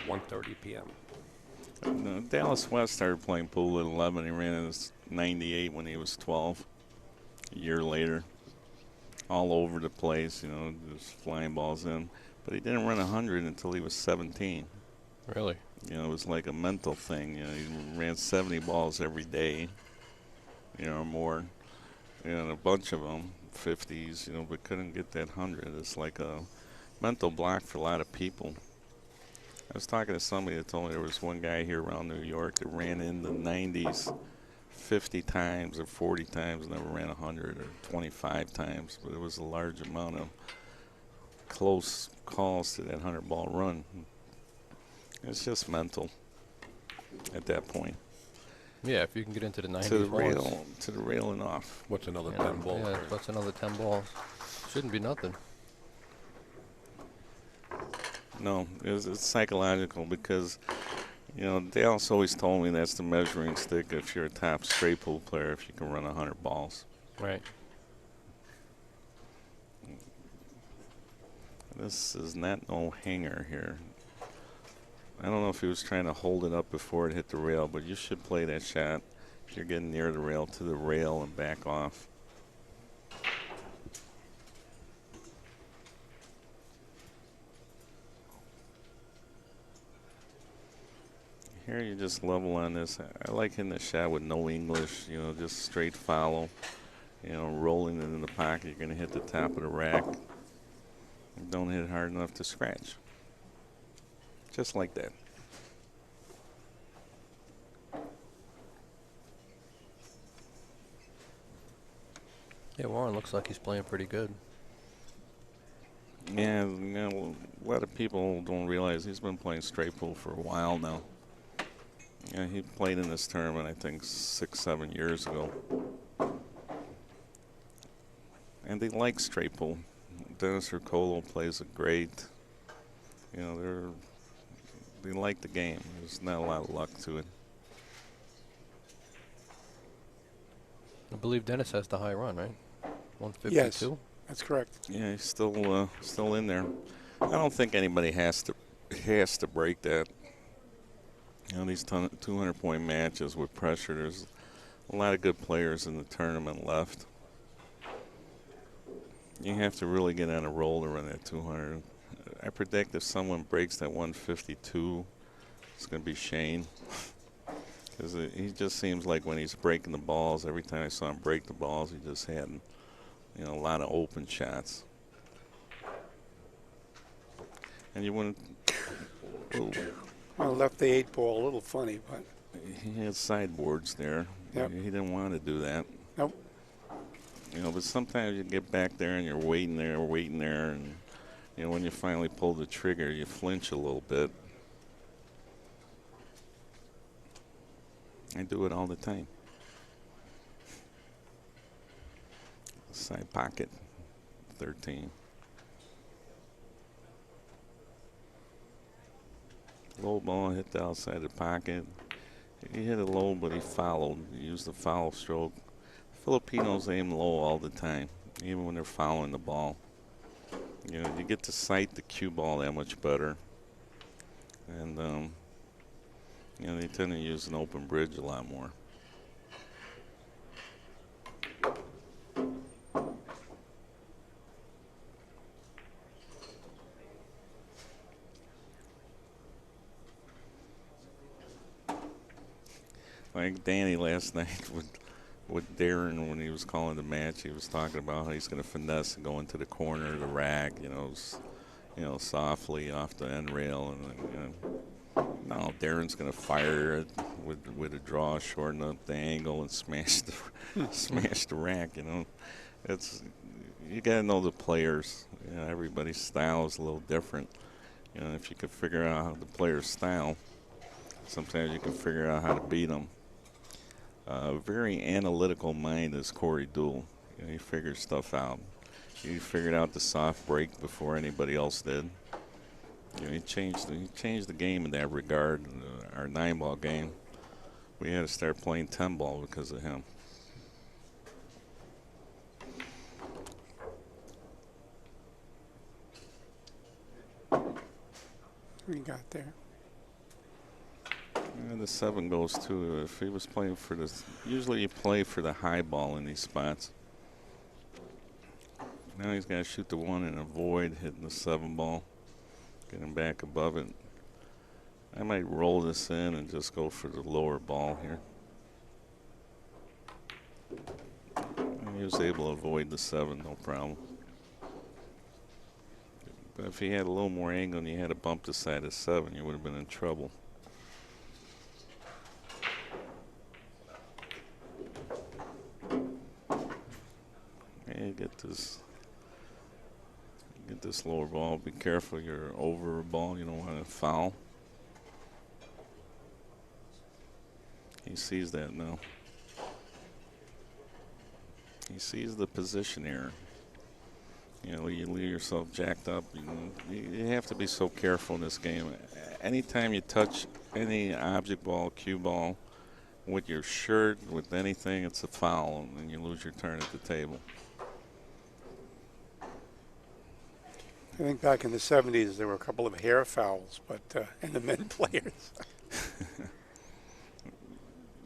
1:30 p.m. No, Dallas West started playing pool at 11. He ran in his 98 when he was 12. A year later, all over the place, just flying balls in. But he didn't run 100 until he was 17. Really? It was like a mental thing. He ran 70 balls every day, or more. And a bunch of them, 50s, but couldn't get that 100. It's like a mental block for a lot of people. I was talking to somebody that told me there was one guy here around New York that ran in the 90s 50 times or 40 times, never ran 100 or 25 times, but it was a large amount of close calls to that 100-ball run. It's just mental at that point. Yeah, if you can get into the 90s. To the rail and off. What's another 10 balls? Yeah, what's another 10 balls? Shouldn't be nothing. No, it's psychological because, Dallas always told me that's the measuring stick if you're a top straight pool player, if you can run 100 balls. Right. This is not no hanger here. I don't know if he was trying to hold it up before it hit the rail, but you should play that shot if you're getting near the rail to the rail and back off. Here you just level on this. I like hitting the shot with no English, just straight follow. Rolling it in the pocket, you're going to hit the top of the rack. Don't hit hard enough to scratch. Just like that. Yeah, Warren looks like he's playing pretty good. Yeah, a lot of people don't realize he's been playing straight pool for a while now. Yeah, he played in this tournament, I think, 6-7 years ago. And they like straight pool. Dennis Ruccolo plays it great. They like the game. There's not a lot of luck to it. I believe Dennis has the high run, right? 152? Yes, that's correct. Yeah, he's still in there. I don't think anybody has to break that. These 200-point matches with pressure, there's a lot of good players in the tournament left. You have to really get on a roll to run that 200. I predict if someone breaks that 152, it's going to be Shane. Because he just seems like when he's breaking the balls, every time I saw him break the balls, he just had, a lot of open shots. And you wouldn't. I left the 8-ball a little funny, but. He had sideboards there. Yep. He didn't want to do that. Nope. But sometimes you get back there and you're waiting there, and when you finally pull the trigger, you flinch a little bit. I do it all the time. Side pocket, 13. Low ball hit the outside of the pocket. He hit it low, but he fouled. He used the foul stroke. Filipinos aim low all the time, even when they're fouling the ball. You get to sight the cue ball that much better. And, they tend to use an open bridge a lot more. Like Danny last night with Darren when he was calling the match, he was talking about how he's going to finesse and go into the corner of the rack, softly off the end rail, and no, Darren's going to fire it with a draw, shorten up the angle, and smash the rack. It's you got to know the players. Everybody's style is a little different. If you could figure out the player's style, sometimes you can figure out how to beat them. Very analytical mind is Corey Deuel. He figures stuff out. He figured out the soft break before anybody else did. You know, he changed the game in that regard. Our 9-ball game, we had to start playing 10-ball because of him. What you got there? And the 7 goes too. If he was playing for the, usually you play for the high ball in these spots. Now he's got to shoot the 1 and avoid hitting the 7 ball. Get him back above it. I might roll this in and just go for the lower ball here. And he was able to avoid the 7, no problem. But if he had a little more angle and you had to bump the side of 7, you would have been in trouble. Hey, get this lower ball. Be careful, you're over a ball. You don't want to foul. He sees that now. He sees the position error. You know, you leave yourself jacked up. You have to be so careful in this game. Anytime you touch any object ball, cue ball, with your shirt, with anything, it's a foul, and you lose your turn at the table. I think back in the 70s there were a couple of hair fouls, but and the men players.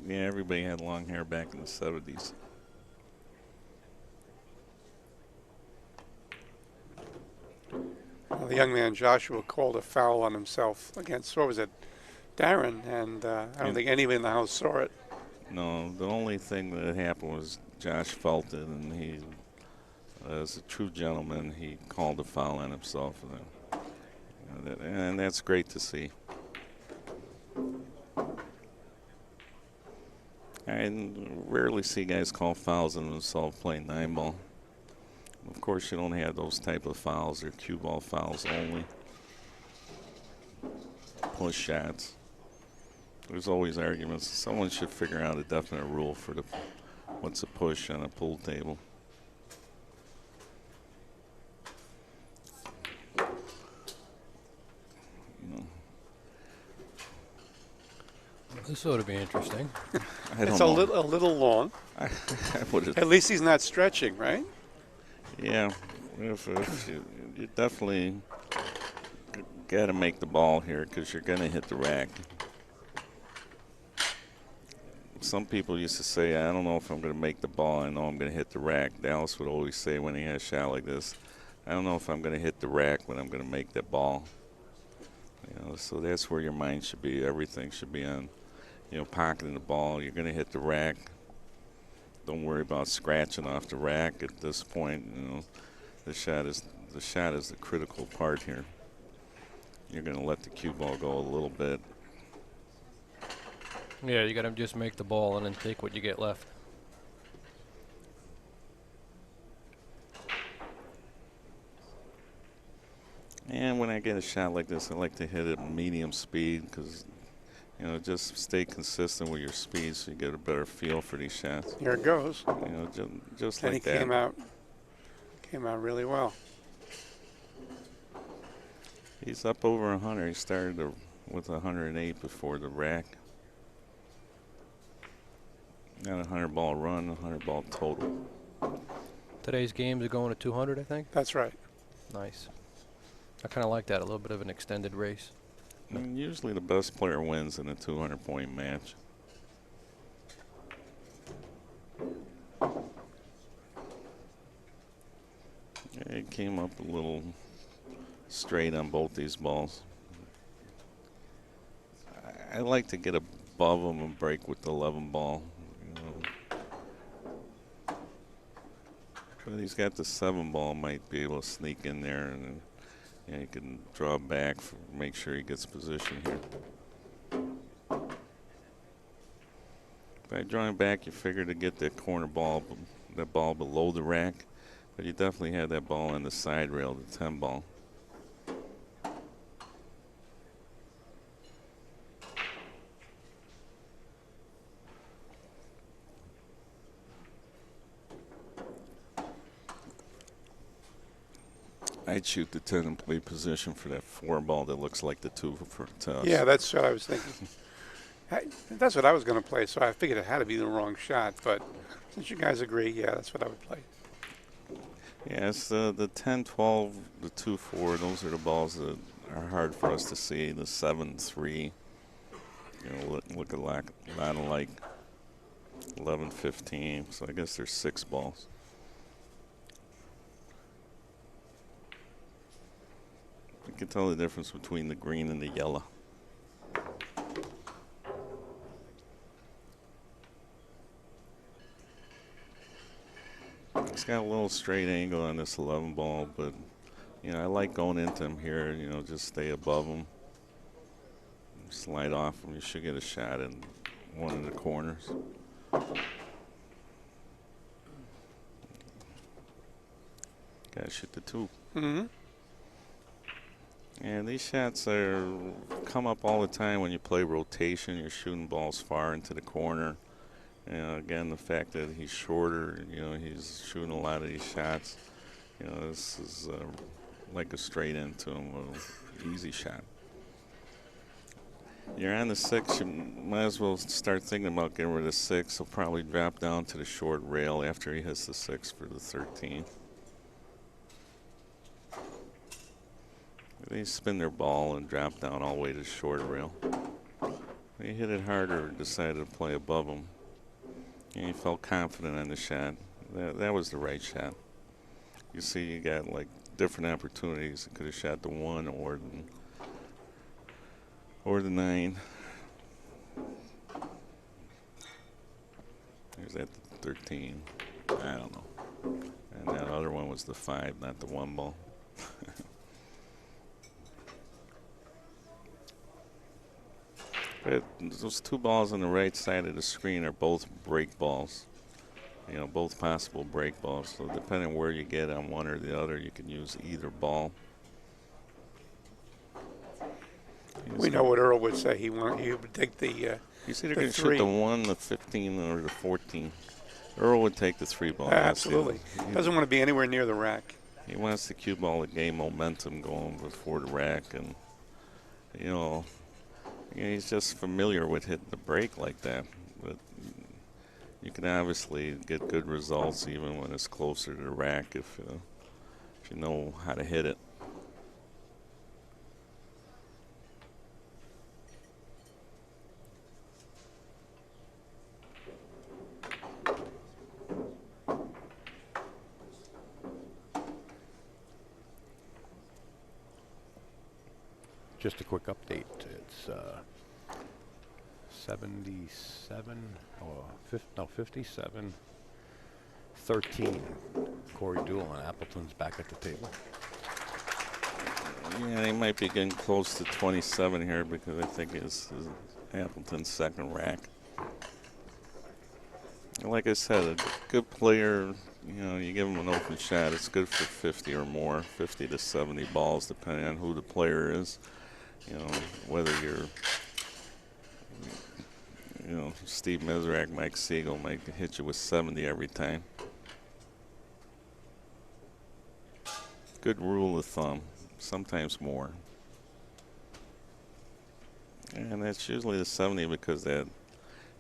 Yeah, everybody had long hair back in the 70s. Well, the young man Joshua called a foul on himself against, what was it, Darren, and I don't think anybody in the house saw it. No, the only thing that happened was Josh felt it, and he, as a true gentleman, he called a foul on himself. And that's great to see. I rarely see guys call fouls on themselves playing 9-ball. Of course, you don't have those type of fouls. They're cue ball fouls only. Push shots. There's always arguments. Someone should figure out a definite rule for what's a push on a pool table. This ought to be interesting. I don't It's know. a little long. I would At least he's not stretching, right? Yeah, if you definitely got to make the ball here because you're going to hit the rack. Some people used to say, I don't know if I'm going to make the ball. I know I'm going to hit the rack. Dallas would always say when he had a shot like this, I don't know if I'm going to hit the rack, but I'm going to make that ball. You know, so that's where your mind should be. Everything should be on, pocketing the ball. You're going to hit the rack. Don't worry about scratching off the rack at this point. The shot is the critical part here. You're going to let the cue ball go a little bit. Yeah, you got to just make the ball and then take what you get left. And when I get a shot like this, I like to hit it medium speed because, just stay consistent with your speed so you get a better feel for these shots. Here it goes. Just And like he that. came out really well. He's up over 100. He started with 108 before the rack. Got a 100-ball run, 100-ball total. Today's games are going to 200, I think. That's right. Nice. I kind of like that, a little bit of an extended race. I mean, usually the best player wins in a 200-point match. It came up a little straight on both these balls. I like to get above them and break with the 11 ball. But he's got the 7 ball, might be able to sneak in there, and he can draw back, make sure he gets position here. By drawing back, you figure to get that corner ball, that ball below the rack, but you definitely had that ball on the side rail, the 10 ball. I'd shoot the 10 and play position for that 4 ball that looks like the 2 for toss. Yeah, that's what I was thinking. That's what I was going to play, so I figured it had to be the wrong shot. But since you guys agree, yeah, that's what I would play. Yeah, it's the 10, 12, the 2, 4. Those are the balls that are hard for us to see. The 7, 3. You know, look a lot alike. 11, 15. So I guess there's 6 balls. You can tell the difference between the green and the yellow. It's got a little straight angle on this 11 ball, but you know, I like going into him here. You know, just stay above him, slide off him. You should get a shot in one of the corners. Gotta shoot the 2. Mm-hmm. And these shots come up all the time when you play rotation. You're shooting balls far into the corner. And again, the fact that he's shorter, you know, he's shooting a lot of these shots. You know, this is like a straight into him, an easy shot. You're on the 6, you might as well start thinking about getting rid of 6. He'll probably drop down to the short rail after he hits the 6 for the 13. They spin their ball and drop down all the way to the short rail. They hit it harder, decided to play above him. And he felt confident on the shot. That was the right shot. You see, you got like different opportunities. He could have shot the 1 or the 9. There's that 13. I don't know. And that other one was the 5, not the 1 ball. But those 2 balls on the right side of the screen are both break balls. You know, both possible break balls. So depending on where you get on one or the other, you can use either ball. We know what Earl would say. He would take the He's either the going to shoot 3. the 1, the 15, or the 14. Earl would take the 3 ball. Absolutely. Doesn't want to be anywhere near the rack. He wants the cue ball to gain momentum going before the rack. And, you know, he's just familiar with hitting the break like that. But you can obviously get good results even when it's closer to the rack if you know how to hit it. Just a quick update. It's 77 or 57. 13. Corey Dool and Appleton's back at the table. Yeah, they might be getting close to 27 here because I think it's Appleton's 2nd rack. Like I said, a good player, you know, you give him an open shot, it's good for 50 or more, 50 to 70 balls, depending on who the player is. You know, whether you're, you know, Steve Mizrak, Mike Siegel might hit you with 70 every time. Good rule of thumb, sometimes more. And that's usually the 70 because that,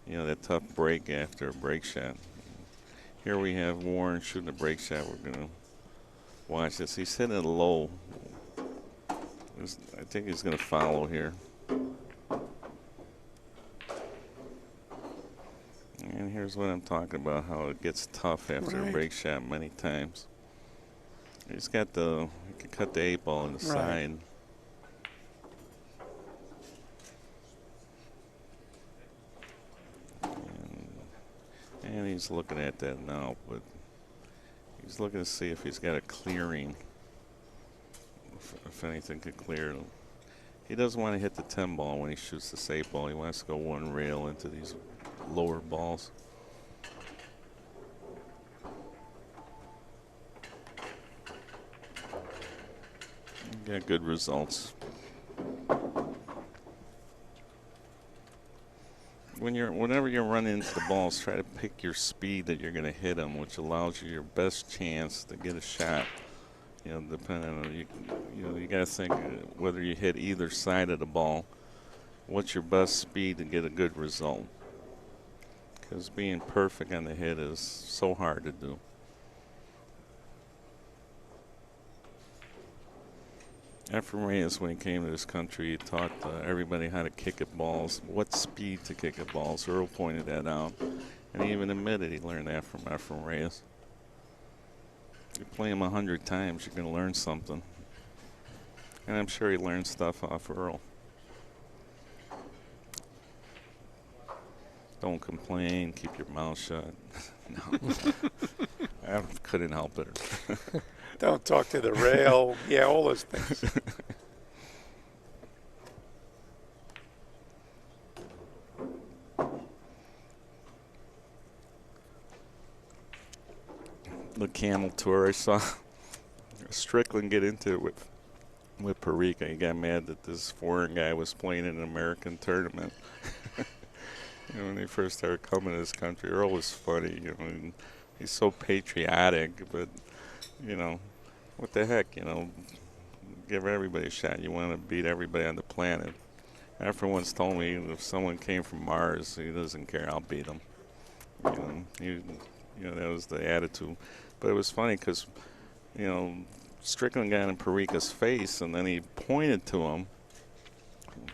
you know, that tough break after a break shot. Here we have Warren shooting a break shot. We're going to watch this. He's hitting it low. I think he's going to follow here. And here's what I'm talking about, how it gets tough after a break shot many times. He's got he can cut the 8 ball in the side. And he's looking at that now, but he's looking to see if he's got a clearing. If anything could clear him. He doesn't want to hit the 10 ball when he shoots the 8 ball. He wants to go 1 rail into these lower balls. Got good results. Whenever you're running into the balls, try to pick your speed that you're going to hit them, which allows you your best chance to get a shot. You know, depending on you got to think whether you hit either side of the ball. What's your best speed to get a good result? Because being perfect on the hit is so hard to do. Efren Reyes, when he came to this country, he taught everybody how to kick at balls, what speed to kick at balls. Earl pointed that out. And he even admitted he learned that from Efren Reyes. You play him 100 times, you're going to learn something. And I'm sure he learned stuff off Earl. Don't complain, keep your mouth shut. No. I couldn't help it. Don't talk to the rail. Yeah, all those things. The Camel Tour, I saw Strickland get into it with Parika. He got mad that this foreign guy was playing in an American tournament. You know, when they first started coming to this country, Earl was funny. You know, and he's so patriotic, but you know, what the heck? You know, give everybody a shot. You want to beat everybody on the planet. Efren once told me if someone came from Mars, he doesn't care. I'll beat them. You know, that was the attitude. But it was funny because, you know, Strickland got in Parika's face, and then he pointed to him,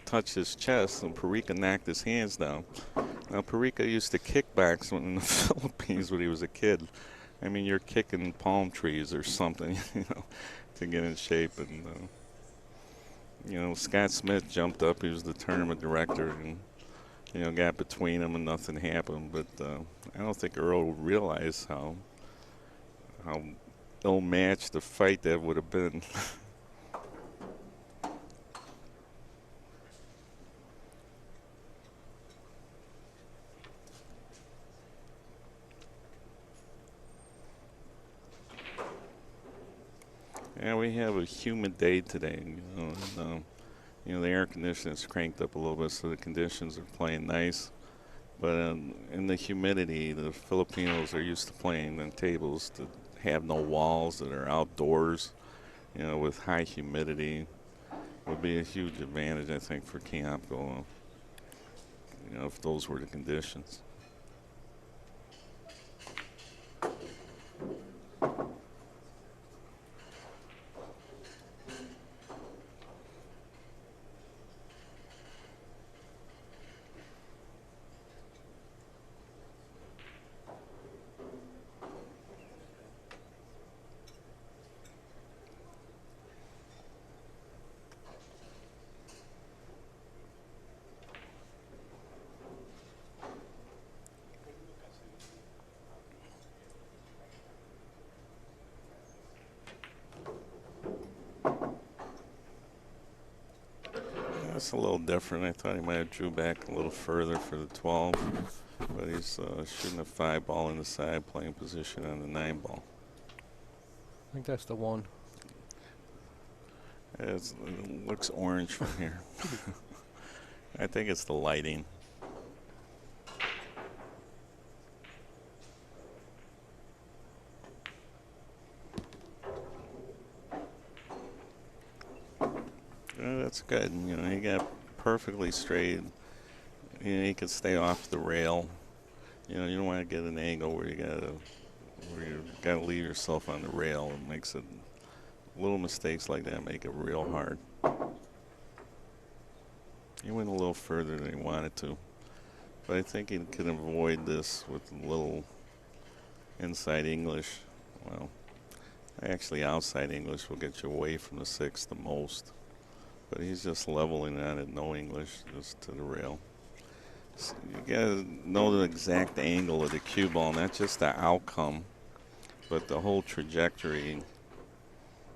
touched his chest, and Parika knocked his hands down. Now, Parika used to kickbox in the Philippines when he was a kid. I mean, you're kicking palm trees or something, you know, to get in shape. And, you know, Scott Smith jumped up. He was the tournament director and, you know, got between them and nothing happened. But I don't think Earl realized how ill-matched the fight that would have been. Yeah, we have a humid day today. You know, the air conditioning's cranked up a little bit, so the conditions are playing nice. But in the humidity, the Filipinos are used to playing on tables that have no walls, that are outdoors. You know, with high humidity, would be a huge advantage, I think, for Kiamco. You know, if those were the conditions. That's a little different. I thought he might have drew back a little further for the 12, but he's shooting a 5 ball in the side, playing position on the 9 ball. I think that's the one. It looks orange from here. I think it's the lighting. That's good. You know, he got perfectly straight. You know, he could stay off the rail. You know, you don't want to get an angle where you gotta leave yourself on the rail. It makes it little mistakes like that make it real hard. He went a little further than he wanted to, but I think he could avoid this with a little inside English. Well, actually, outside English will get you away from the 6 the most. But he's just leveling on it, no English, just to the rail. So you gotta know the exact angle of the cue ball, not just the outcome, but the whole trajectory.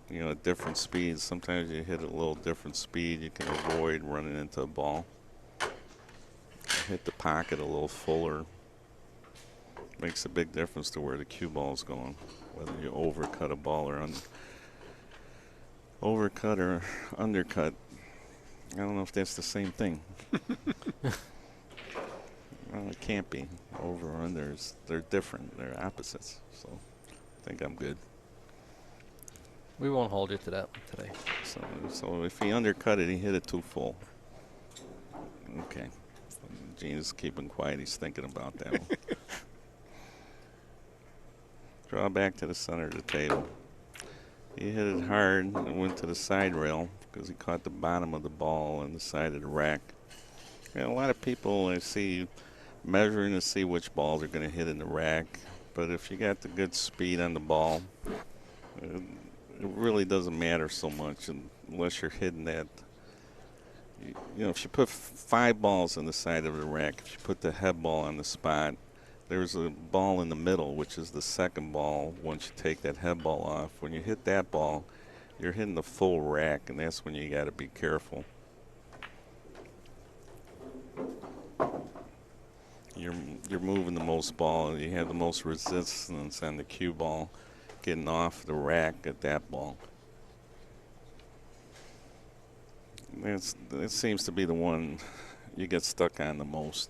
You know, at different speeds. Sometimes you hit a little different speed, you can avoid running into a ball. Hit the pocket a little fuller. Makes a big difference to where the cue ball's going, whether you overcut a ball or overcut or undercut. I don't know if that's the same thing. Well, it can't be. Over or under, they're different. They're opposites. So I think I'm good. We won't hold you to that one today. So if he undercut it, he hit it too full. Okay. Gene is keeping quiet. He's thinking about that one. Draw back to the center of the table. He hit it hard and went to the side rail because he caught the bottom of the ball on the side of the rack. And a lot of people I see measuring to see which balls are going to hit in the rack. But if you got the good speed on the ball, it really doesn't matter so much unless you're hitting that. You know, if you put 5 balls on the side of the rack, if you put the head ball on the spot, there's a ball in the middle, which is the second ball once you take that head ball off. When you hit that ball, you're hitting the full rack, and that's when you got to be careful. You're moving the most ball, and you have the most resistance on the cue ball getting off the rack at that ball. It seems to be the one you get stuck on the most.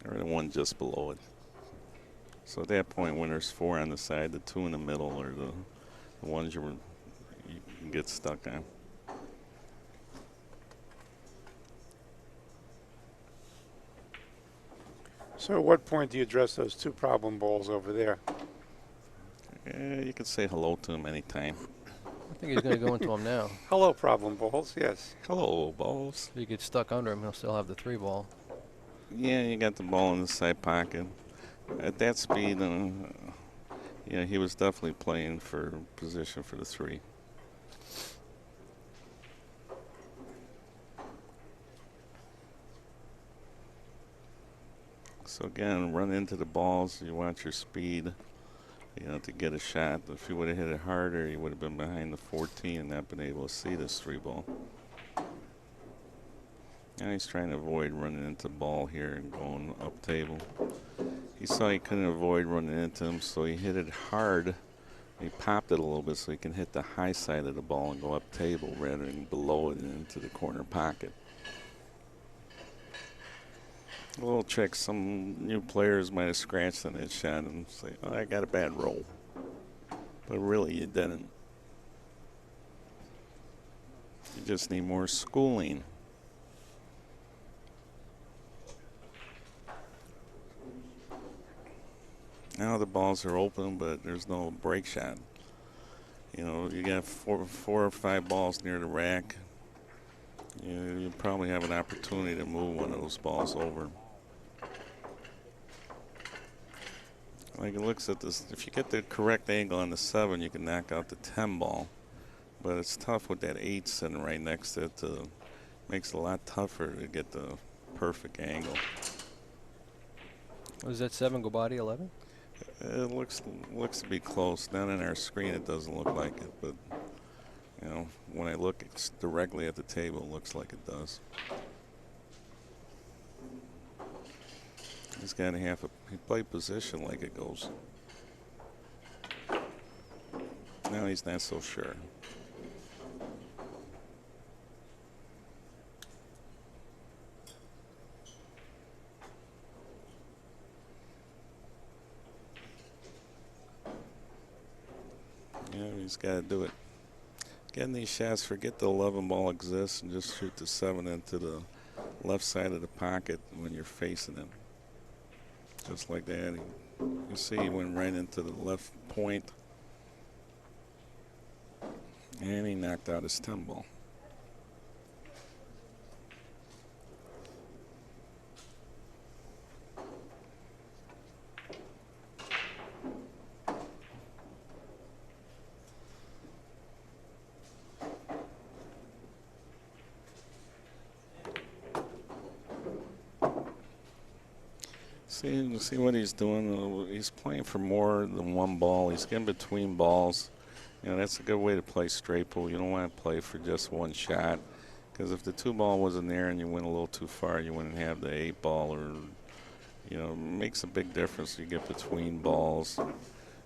Or the one just below it. So at that point, when there's 4 on the side, the 2 in the middle are the ones you can get stuck on. So at what point do you address those 2 problem balls over there? You can say hello to him anytime. I think he's going to go into them now. Hello, problem balls, yes. Hello, balls. If you get stuck under him, he'll still have the 3 ball. Yeah, you got the ball in the side pocket. At that speed, yeah, he was definitely playing for position for the 3. So again, run into the balls. You want your speed, to get a shot. If you would have hit it harder, you would have been behind the 14 and not been able to see this 3 ball. Now he's trying to avoid running into the ball here and going up table. He saw he couldn't avoid running into him, so he hit it hard. He popped it a little bit so he can hit the high side of the ball and go up table rather than below it and into the corner pocket. A little trick, some new players might have scratched on that shot and say, oh, I got a bad roll. But really, you didn't. You just need more schooling. Now the balls are open, but there's no break shot. You got four or 5 balls near the rack. You probably have an opportunity to move one of those balls over. Like it looks at this, if you get the correct angle on the 7, you can knock out the 10 ball. But it's tough with that 8 sitting right next to it. Makes it a lot tougher to get the perfect angle. Does that 7 go body 11? It looks to be close. Not on our screen, it doesn't look like it, but when I look directly at the table, it looks like it does. He's got to have he played position like it goes. Now he's not so sure. Yeah, he's got to do it. Getting these shots, forget the 11 ball exists and just shoot the 7 into the left side of the pocket when you're facing him. Just like that. You see he went right into the left point. And he knocked out his 10 ball. See what he's doing. He's playing for more than 1 ball. He's getting between balls. That's a good way to play straight pool. You don't want to play for just 1 shot, because if the 2 ball wasn't there and you went a little too far, you wouldn't have the 8 ball. Or it makes a big difference. You get between balls.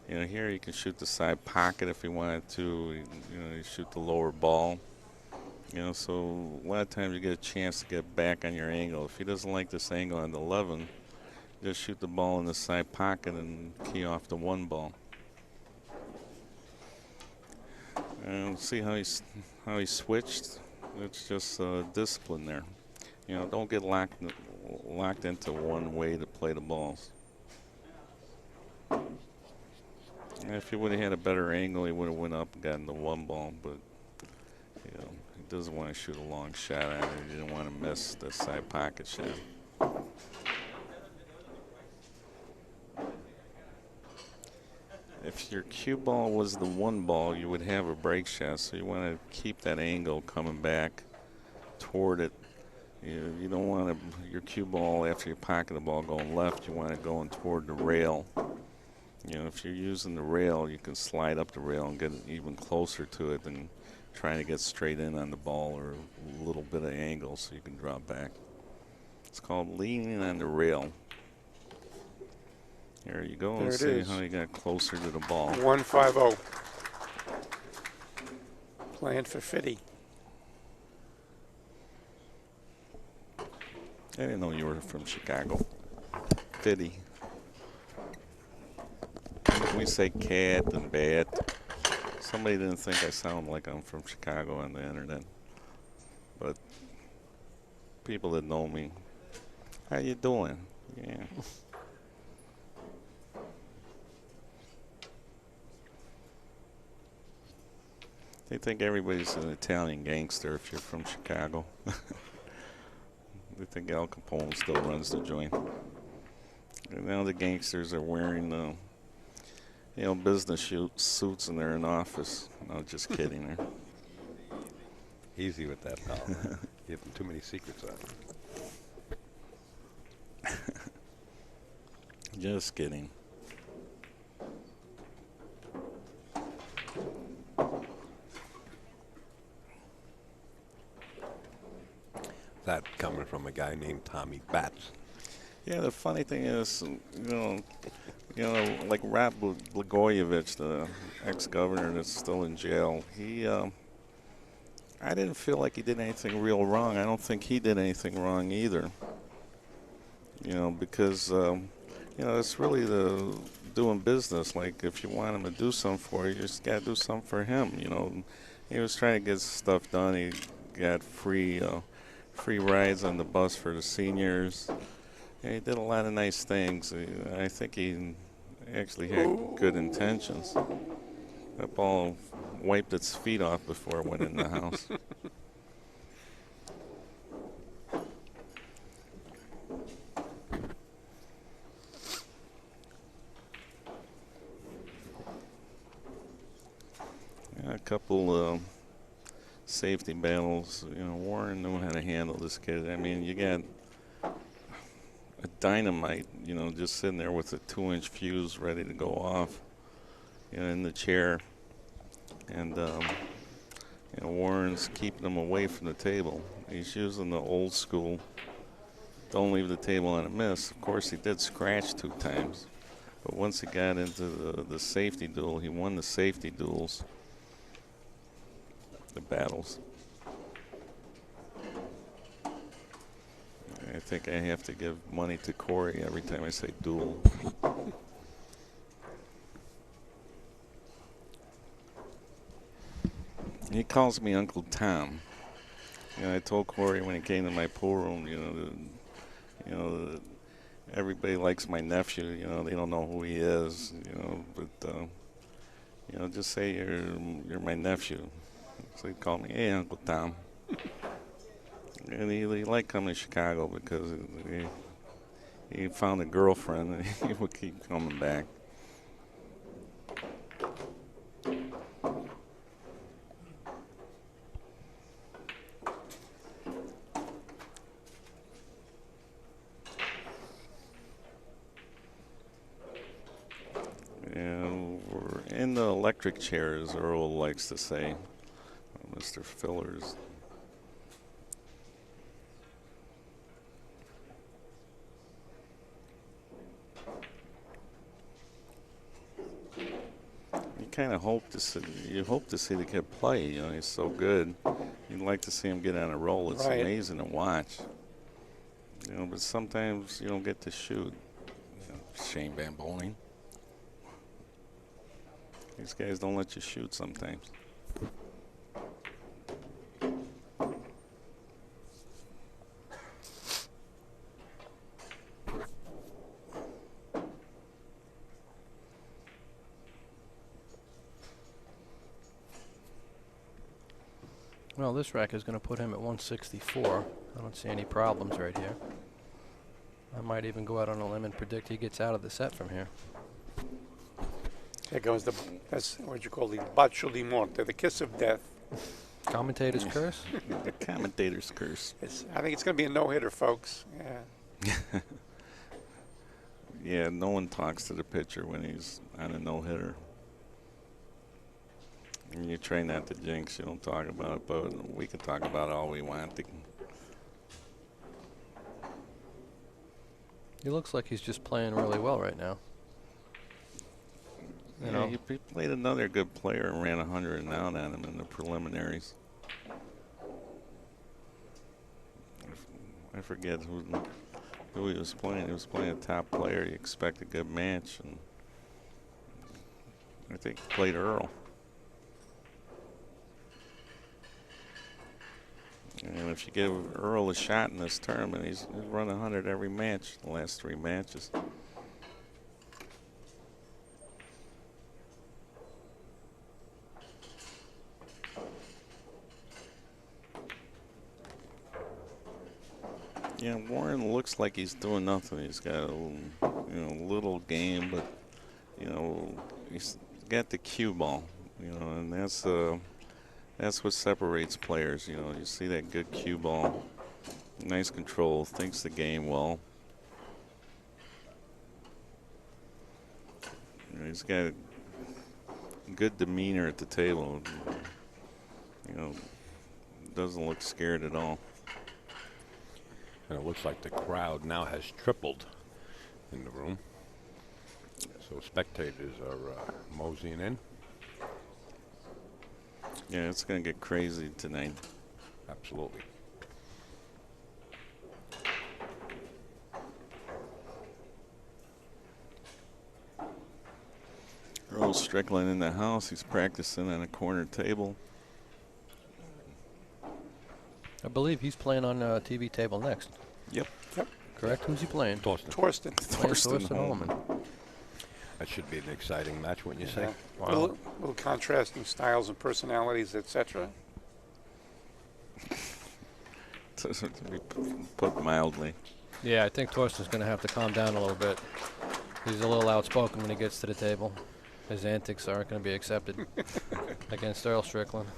Here you can shoot the side pocket if you wanted to. You shoot the lower ball. You know, so a lot of times you get a chance to get back on your angle. If he doesn't like this angle on the 11, just shoot the ball in the side pocket and key off the 1 ball. And see how he switched. It's just discipline there. You know, don't get locked into one way to play the balls. And if he would have had a better angle, he would have went up and gotten the 1 ball. But you know, he doesn't want to shoot a long shot at it. He didn't want to miss the side pocket shot. If your cue ball was the 1 ball, you would have a break shot. So you want to keep that angle coming back toward it. You don't want your cue ball, after you pocket the ball, going left. You want it going toward the rail. You know, if you're using the rail, you can slide up the rail and get even closer to it than trying to get straight in on the ball or a little bit of angle so you can drop back. It's called leaning on the rail. There you go. There Let's it see is. how you got closer to the ball. 150. Playing for Fitty. I didn't know you were from Chicago. Fitty. We say cat and bat. Somebody didn't think I sound like I'm from Chicago on the internet. But people that know me, how you doing? Yeah. They think everybody's an Italian gangster if you're from Chicago. They think Al Capone still runs the joint. And now the gangsters are wearing, business suits and they're in office. No, just kidding there. Easy with that, pal. You have too many secrets out. Just kidding. That coming from a guy named Tommy Batts. Yeah, the funny thing is, like Rob Blagojevich, the ex-governor that's still in jail, I didn't feel like he did anything real wrong. I don't think he did anything wrong either. Because, it's really the doing business. Like, if you want him to do something for you, you just got to do something for him, He was trying to get stuff done. He got free rides on the bus for the seniors. Yeah, he did a lot of nice things. I think he actually had good intentions. That ball wiped its feet off before it went in the house. Yeah, a couple safety battles. Warren knew how to handle this kid. I mean, you got a dynamite, just sitting there with a 2-inch fuse ready to go off, in the chair. And, Warren's keeping him away from the table. He's using the old school, don't leave the table on a miss. Of course, he did scratch 2 times. But once he got into the safety duel, he won the safety duels, the battles. I think I have to give money to Corey every time I say duel. He calls me Uncle Tom. I told Corey when he came to my pool room, everybody likes my nephew. They don't know who he is. But just say you're my nephew. So he called me, hey, Uncle Tom. And he liked coming to Chicago because he found a girlfriend and he would keep coming back. And we're in the electric chair, as Earl likes to say, Mr. Fillers. You kind of hope to see the kid play. He's so good. You'd like to see him get on a roll. It's Right. amazing to watch. You know, but sometimes you don't get to shoot. Shane Van Boning. These guys don't let you shoot sometimes. Well, this rack is going to put him at 164. I don't see any problems right here. I might even go out on a limb and predict he gets out of the set from here. There goes that's what you call the bacio di morte, the kiss of death. Commentator's curse? The commentator's curse. I think it's going to be a no-hitter, folks. Yeah. Yeah, no one talks to the pitcher when he's on a no-hitter. And you try not to jinx, you don't talk about it, but we can talk about it all we want. He looks like he's just playing really well right now. You know, He played another good player and ran 100 and out on him in the preliminaries. I forget who he was playing. He was playing a top player. You expect a good match, and I think he played Earl. And if you give Earl a shot in this tournament, he's run 100 every match, the last 3 matches. Yeah, Warren looks like he's doing nothing. He's got a little game, but he's got the cue ball, and that's what separates players. You see that good cue ball, nice control, thinks the game well. He's got good demeanor at the table. Doesn't look scared at all. And it looks like the crowd now has tripled in the room. So spectators are moseying in. Yeah, it's going to get crazy tonight. Absolutely. Earl Strickland in the house. He's practicing on a corner table. I believe he's playing on a TV table next. Yep. Correct? Who's he playing? Torsten. Torsten. Thorsten Holman. That should be an exciting match, wouldn't you say? Yeah. Little contrasting styles and personalities, etc. To be put mildly. Yeah, I think Torsten's going to have to calm down a little bit. He's a little outspoken when he gets to the table. His antics aren't going to be accepted against Earl Strickland.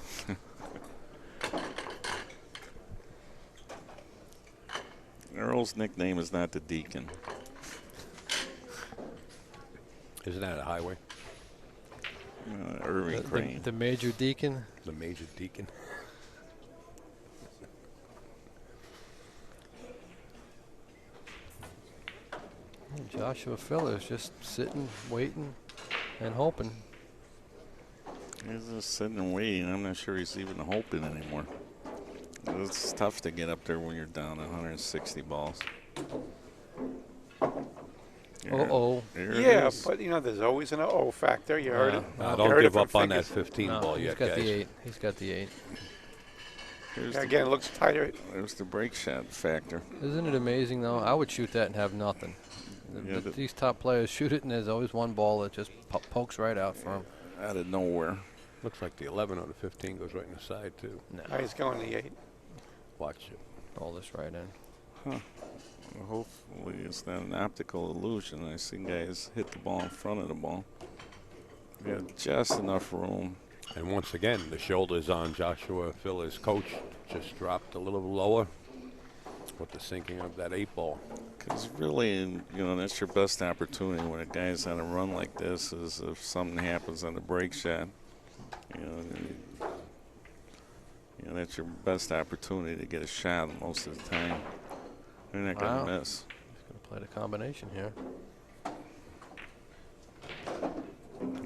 Earl's nickname is not the Deacon. Isn't that a highway? Irving Crane. The Major Deacon. The Major Deacon. Joshua Filler is just sitting, waiting, and hoping. He's just sitting and waiting. I'm not sure he's even hoping anymore. It's tough to get up there when you're down 160 balls. Uh-oh. Yeah, but there's always an uh-oh factor. You heard it. You Don't heard give it up from on that Fingers. 15 No, ball he's yet, got guys. the 8. He's got the 8. Again, it looks tighter. There's the break shot factor. Isn't it amazing, though? I would shoot that and have nothing. These top players shoot it, and there's always one ball that just pokes right out for them. Out of nowhere. Looks like the 11 or the 15 goes right in the side, too. No. He's going the 8. Watch it. All this right in. Well, hopefully it's not an optical illusion. I've seen guys hit the ball in front of the ball. We have just enough room. And once again, the shoulders on Joshua Filler's coach just dropped a little lower with the sinking of that 8 ball. Because really, that's your best opportunity when a guy's on a run like this is if something happens on the break shot. That's your best opportunity to get a shot most of the time. They're not going to miss. He's going to play the combination here.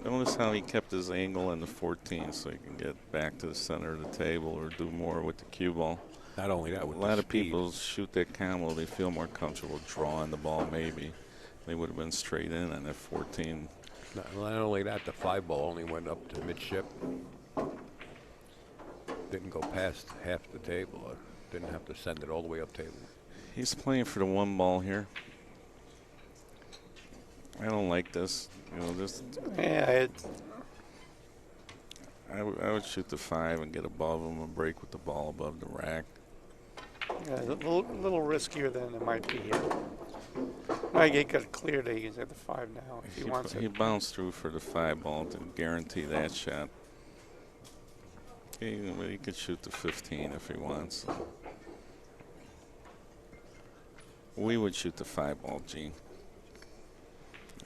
The Notice how he kept his angle in the 14 so he can get back to the center of the table or do more with the cue ball. Not only that, with A the lot of speed. people shoot that combo, they feel more comfortable drawing the ball maybe. They would have been straight in on that 14. Not only that, the 5-ball only went up to midship. Didn't go past half the table. Didn't have to send it all the way up table. He's playing for the 1 ball here. I don't like this. You know, this. Yeah, I would shoot the 5 and get above him and break with the ball above the rack. yeah, a little riskier than it might be here. I get got cleared. He can hit the 5 now if he wants He it. bounced through for the 5 ball to guarantee that shot. He could shoot the 15 if he wants. We would shoot the 5 ball, Gene.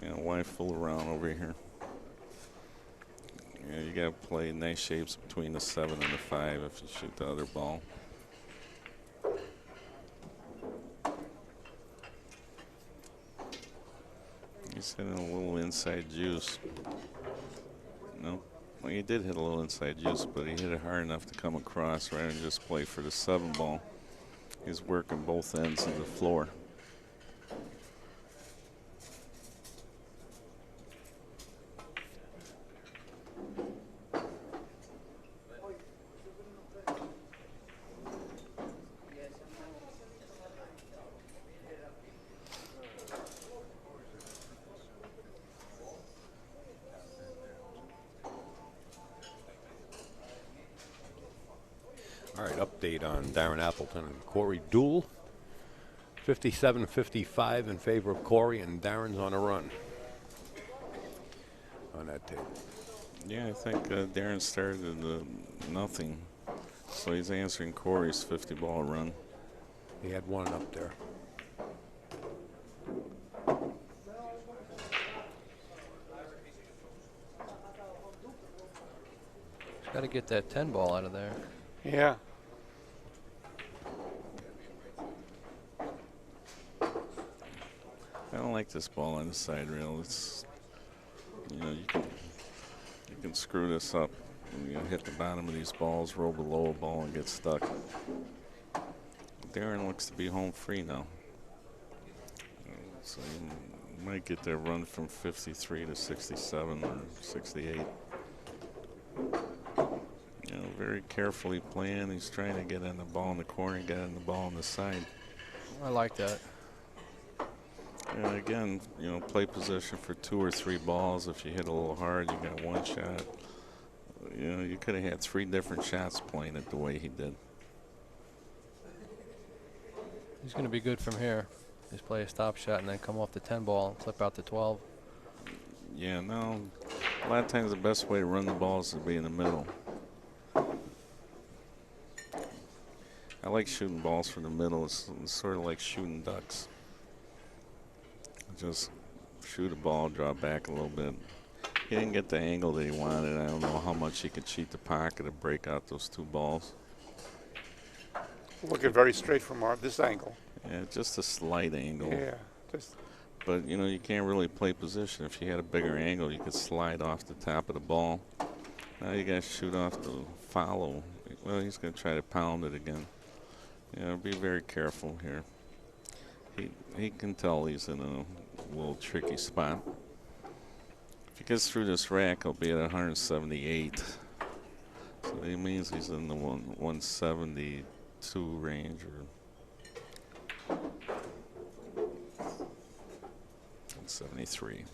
You know, why fool around over here? Yeah, you got to play nice shapes between the 7 and the 5 if you shoot the other ball. He's hitting a little inside juice. No, well, he did hit a little inside juice, but he hit it hard enough to come across rather than just play for the 7 ball. He's working both ends of the floor. All right, update on Darren Appleton and Corey Duel. 57-55 in favor of Corey, and Darren's on a run on that table. Yeah, I think Darren started nothing, so he's answering Corey's 50 ball run. He had 1 up there. He's got to get that 10 ball out of there. Yeah. I don't like this ball on the side rail. It's, you know, you can screw this up. You hit the bottom of these balls, roll below a ball, and get stuck. Darren looks to be home free now. So he might get their run from 53 to 67 or 68. You know, very carefully playing. He's trying to get in the ball in the corner, get in the ball on the side. I like that. And again, you know, play position for 2 or 3 balls. If you hit a little hard, you got 1 shot. You know, you could have had 3 different shots playing it the way he did. He's going to be good from here. Just play a stop shot and then come off the 10 ball and flip out the 12. Yeah, no. A lot of times the best way to run the ball is to be in the middle. I like shooting balls from the middle. It's sort of like shooting ducks. Just shoot a ball, draw back a little bit. He didn't get the angle that he wanted. I don't know how much he could cheat the pocket and break out those 2 balls. Looking very straight from this angle. Yeah, just a slight angle. Yeah. Just But, you know, you can't really play position. If you had a bigger angle, you could slide off the top of the ball. Now you got to shoot off the follow. Well, he's going to try to pound it again. Yeah, be very careful here. He can tell he's in a little tricky spot. If he gets through this rack, he'll be at 178. So that means he's in the 172 range or 173.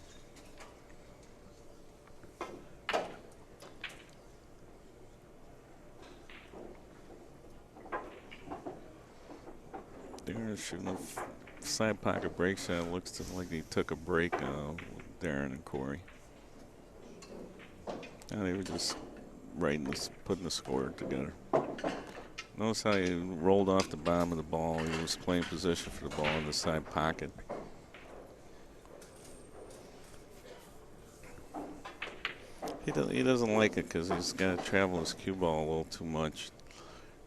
Darren shooting a side pocket break shot. Looks like he took a break with Darren and Corey. And they were just putting the score together. Notice how he rolled off the bottom of the ball. He was playing position for the ball in the side pocket. He doesn't like it because he's got to travel his cue ball a little too much.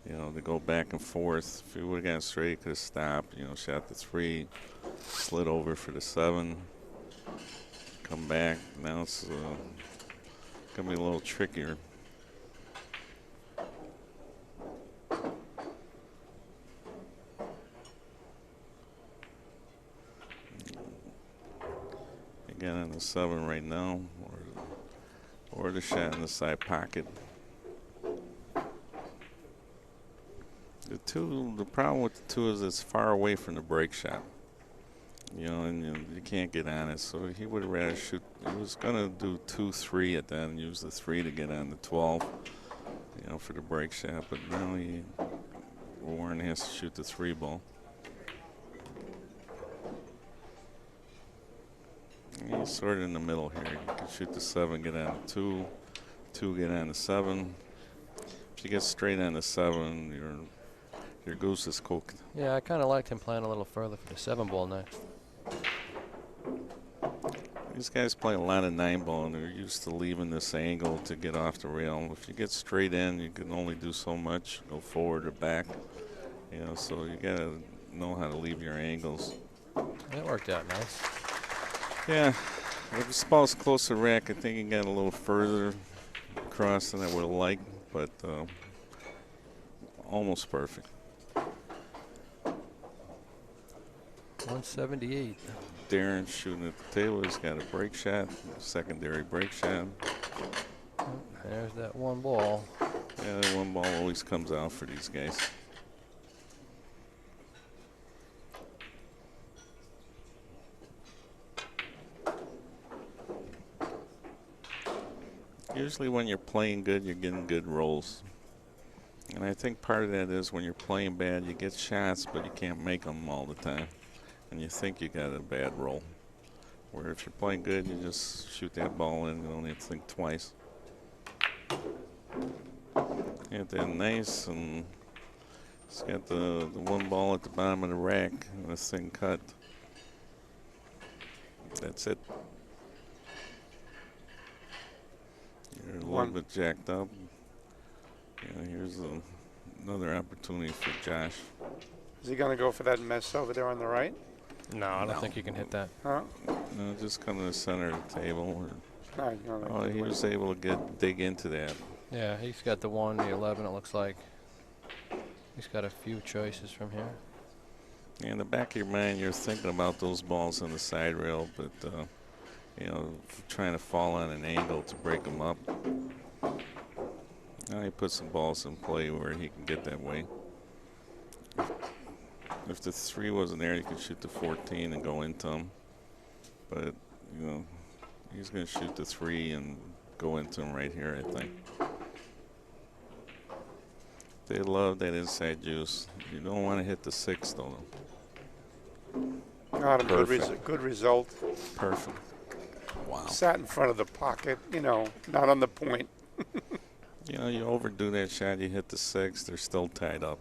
You know, to go back and forth. If he would have gone straight, he could have stopped. You know, shot the 3, slid over for the 7, come back. Now it's Gonna be a little trickier. Again in the 7 right now, or the shot in the side pocket. The problem with the 2 is it's far away from the break shot. You know, and you can't get on it. So he would rather shoot. He was gonna do 2-3 at that and use the 3 to get on the 12. You know, for the break shot. But now Warren has to shoot the 3 ball. He's sort of in the middle here. You can shoot the 7, get on the 2, 2 get on the 7. If you get straight on the 7, your goose is cooked. Yeah, I kind of liked him playing a little further for the 7 ball next. These guys play a lot of 9 ball, and they're used to leaving this angle to get off the rail. If you get straight in, you can only do so much, go forward or back. You know, so you gotta know how to leave your angles. That worked out nice. Yeah, if the ball's close to rack, I think he got a little further across than I would have liked, but almost perfect. 178. Darren shooting at the table. He's got a break shot, secondary break shot. There's that 1 ball. Yeah, that 1 ball always comes out for these guys. Usually when you're playing good, you're getting good rolls. And I think part of that is when you're playing bad, you get shots, but you can't make them all the time. And you think you got a bad roll. Where if you're playing good, you just shoot that ball in. You don't need to think twice. Get that nice, and he's got the 1 ball at the bottom of the rack, and this thing cut. That's it. You're a little 1. bit jacked up. Yeah, here's another opportunity for Josh. Is he going to go for that mess over there on the right? No, I don't think you can hit that. Huh? No, just come to the center of the table. No, no, Oh, he was able to dig into that. Yeah, he's got the 1, the 11, it looks like. He's got a few choices from here. In the back of your mind, you're thinking about those balls on the side rail, but, you know, trying to fall on an angle to break them up. Now he put some balls in play where he can get that way. If the 3 wasn't there, you could shoot the 14 and go into him. But, you know, he's going to shoot the 3 and go into him right here, I think. They love that inside juice. You don't want to hit the 6, though. Not a good, Perfect. good result. Perfect. Wow. Sat in front of the pocket, you know, not on the point. You know, you overdo that shot, you hit the 6, they're still tied up.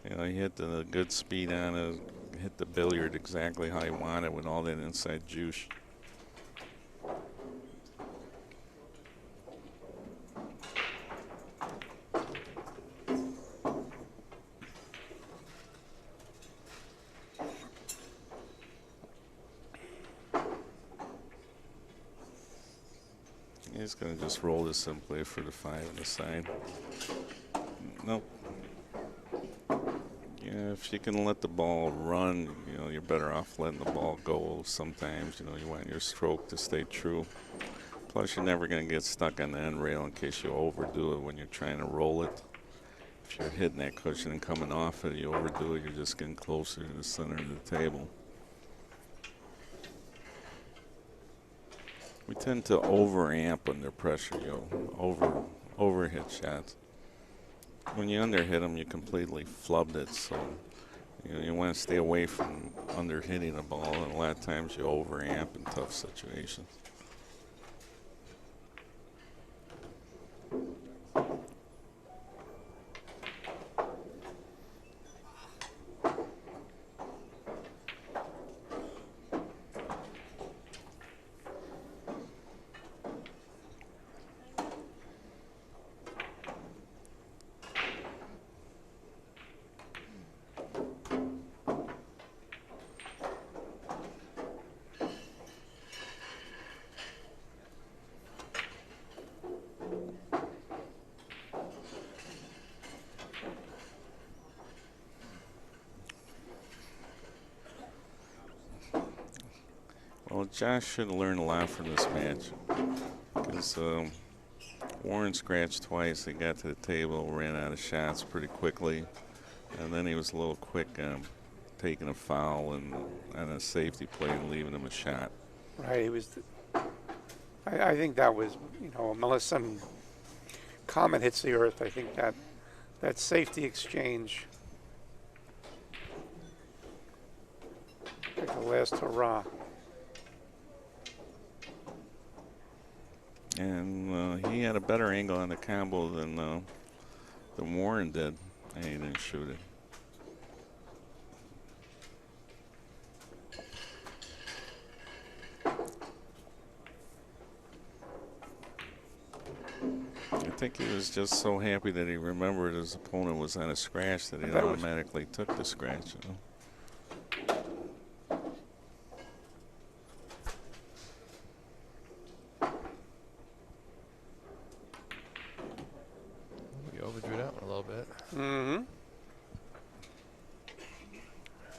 You know, he hit the good speed on it, hit the billiard exactly how he wanted with all that inside juice. He's going to just roll this and play for the 5 on the side. Nope. Yeah, if you can let the ball run, you know, you're better off letting the ball go sometimes. You know, you want your stroke to stay true. Plus, you're never going to get stuck on the end rail in case you overdo it when you're trying to roll it. If you're hitting that cushion and coming off it, you overdo it, you're just getting closer to the center of the table. We tend to over-amp under pressure, you know, over-hit shots. When you under-hit them, you completely flubbed it, so you know, you want to stay away from under-hitting the ball, and a lot of times you over-amp in tough situations. Josh should have learned a lot from this match. Because Warren scratched twice. He got to the table, ran out of shots pretty quickly. And then he was a little quick taking a foul and a safety play and leaving him a shot. Right, he was. I think that was, you know, unless some comet hits the earth, I think that safety exchange, like the last hurrah. And he had a better angle on the combo than Warren did, and he didn't shoot it. I think he was just so happy that he remembered his opponent was on a scratch that he automatically took the scratch. You know? We overdrew that one a little bit. Mm-hmm.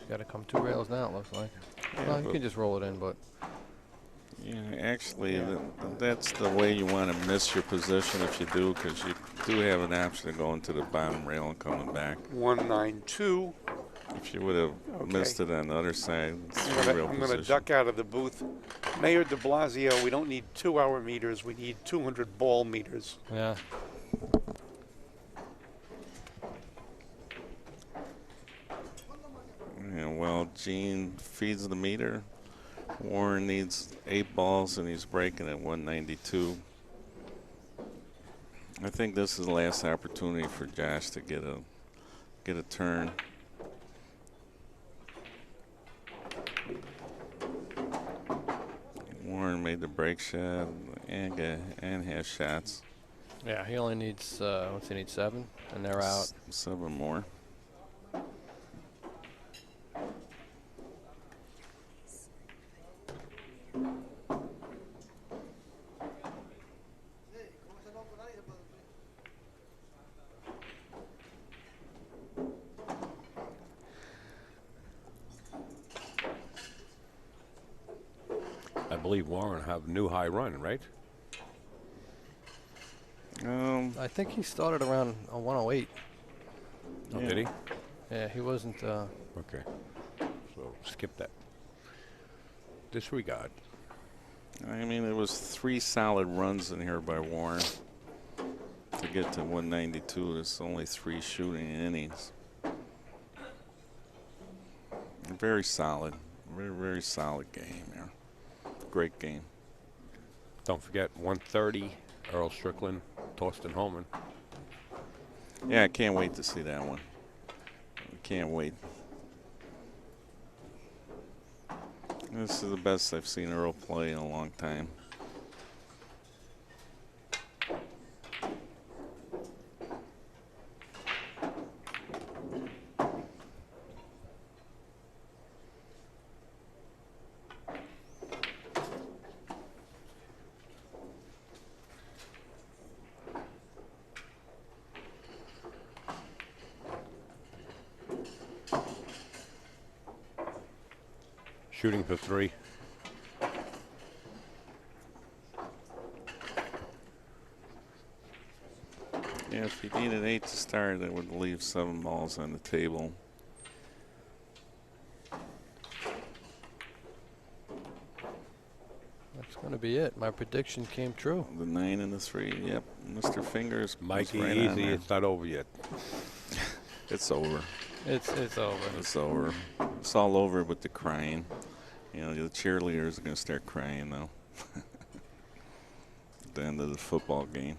Got to come 2 rails now, it looks like. Yeah, Well, you can just roll it in, but yeah, actually, that's the way you want to miss your position if you do, because you do have an option of going to the bottom rail and coming back. 192. If you would have missed it on the other side, it's a real I'm going to position. duck out of the booth. Mayor de Blasio, we don't need 2-hour meters. We need 200 ball meters. yeah. Yeah, well, Gene feeds the meter. Warren needs 8 balls, and he's breaking at 192. I think this is the last opportunity for Josh to get a turn. Warren made the break shot and has shots. Yeah, he only needs, what's he need, 7? And they're out. 7 more. I believe Warren have a new high run, right? I think he started around 108. Oh, Yeah. did he? Yeah, he wasn't, Okay. So skip that. Disregard. I mean, it was 3 solid runs in here by Warren to get to 192. It's only 3 shooting innings. Very solid. Very, very solid game here. Great game. Don't forget 130, Earl Strickland, Torsten Holman. Yeah, I can't wait to see that one. I can't wait. This is the best I've seen Earl play in a long time. Shooting for 3. Yeah, if you needed 8 to start, that would leave 7 balls on the table. that's going to be it. My prediction came true. The 9 and the 3. Yep, Mr. Fingers. was Mikey, right on easy. there. It's not over yet. It's over. It's over. It's over. It's all over with the crying. You know, the cheerleaders are going to start crying now. At the end of the football game.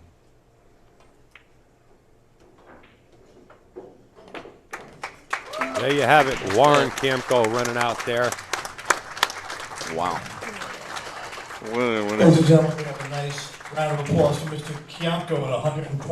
There you have it. Warren Kiamco running out there. Wow. What Ladies and gentlemen, we have a nice round of applause for Mr. Kiamco at 120.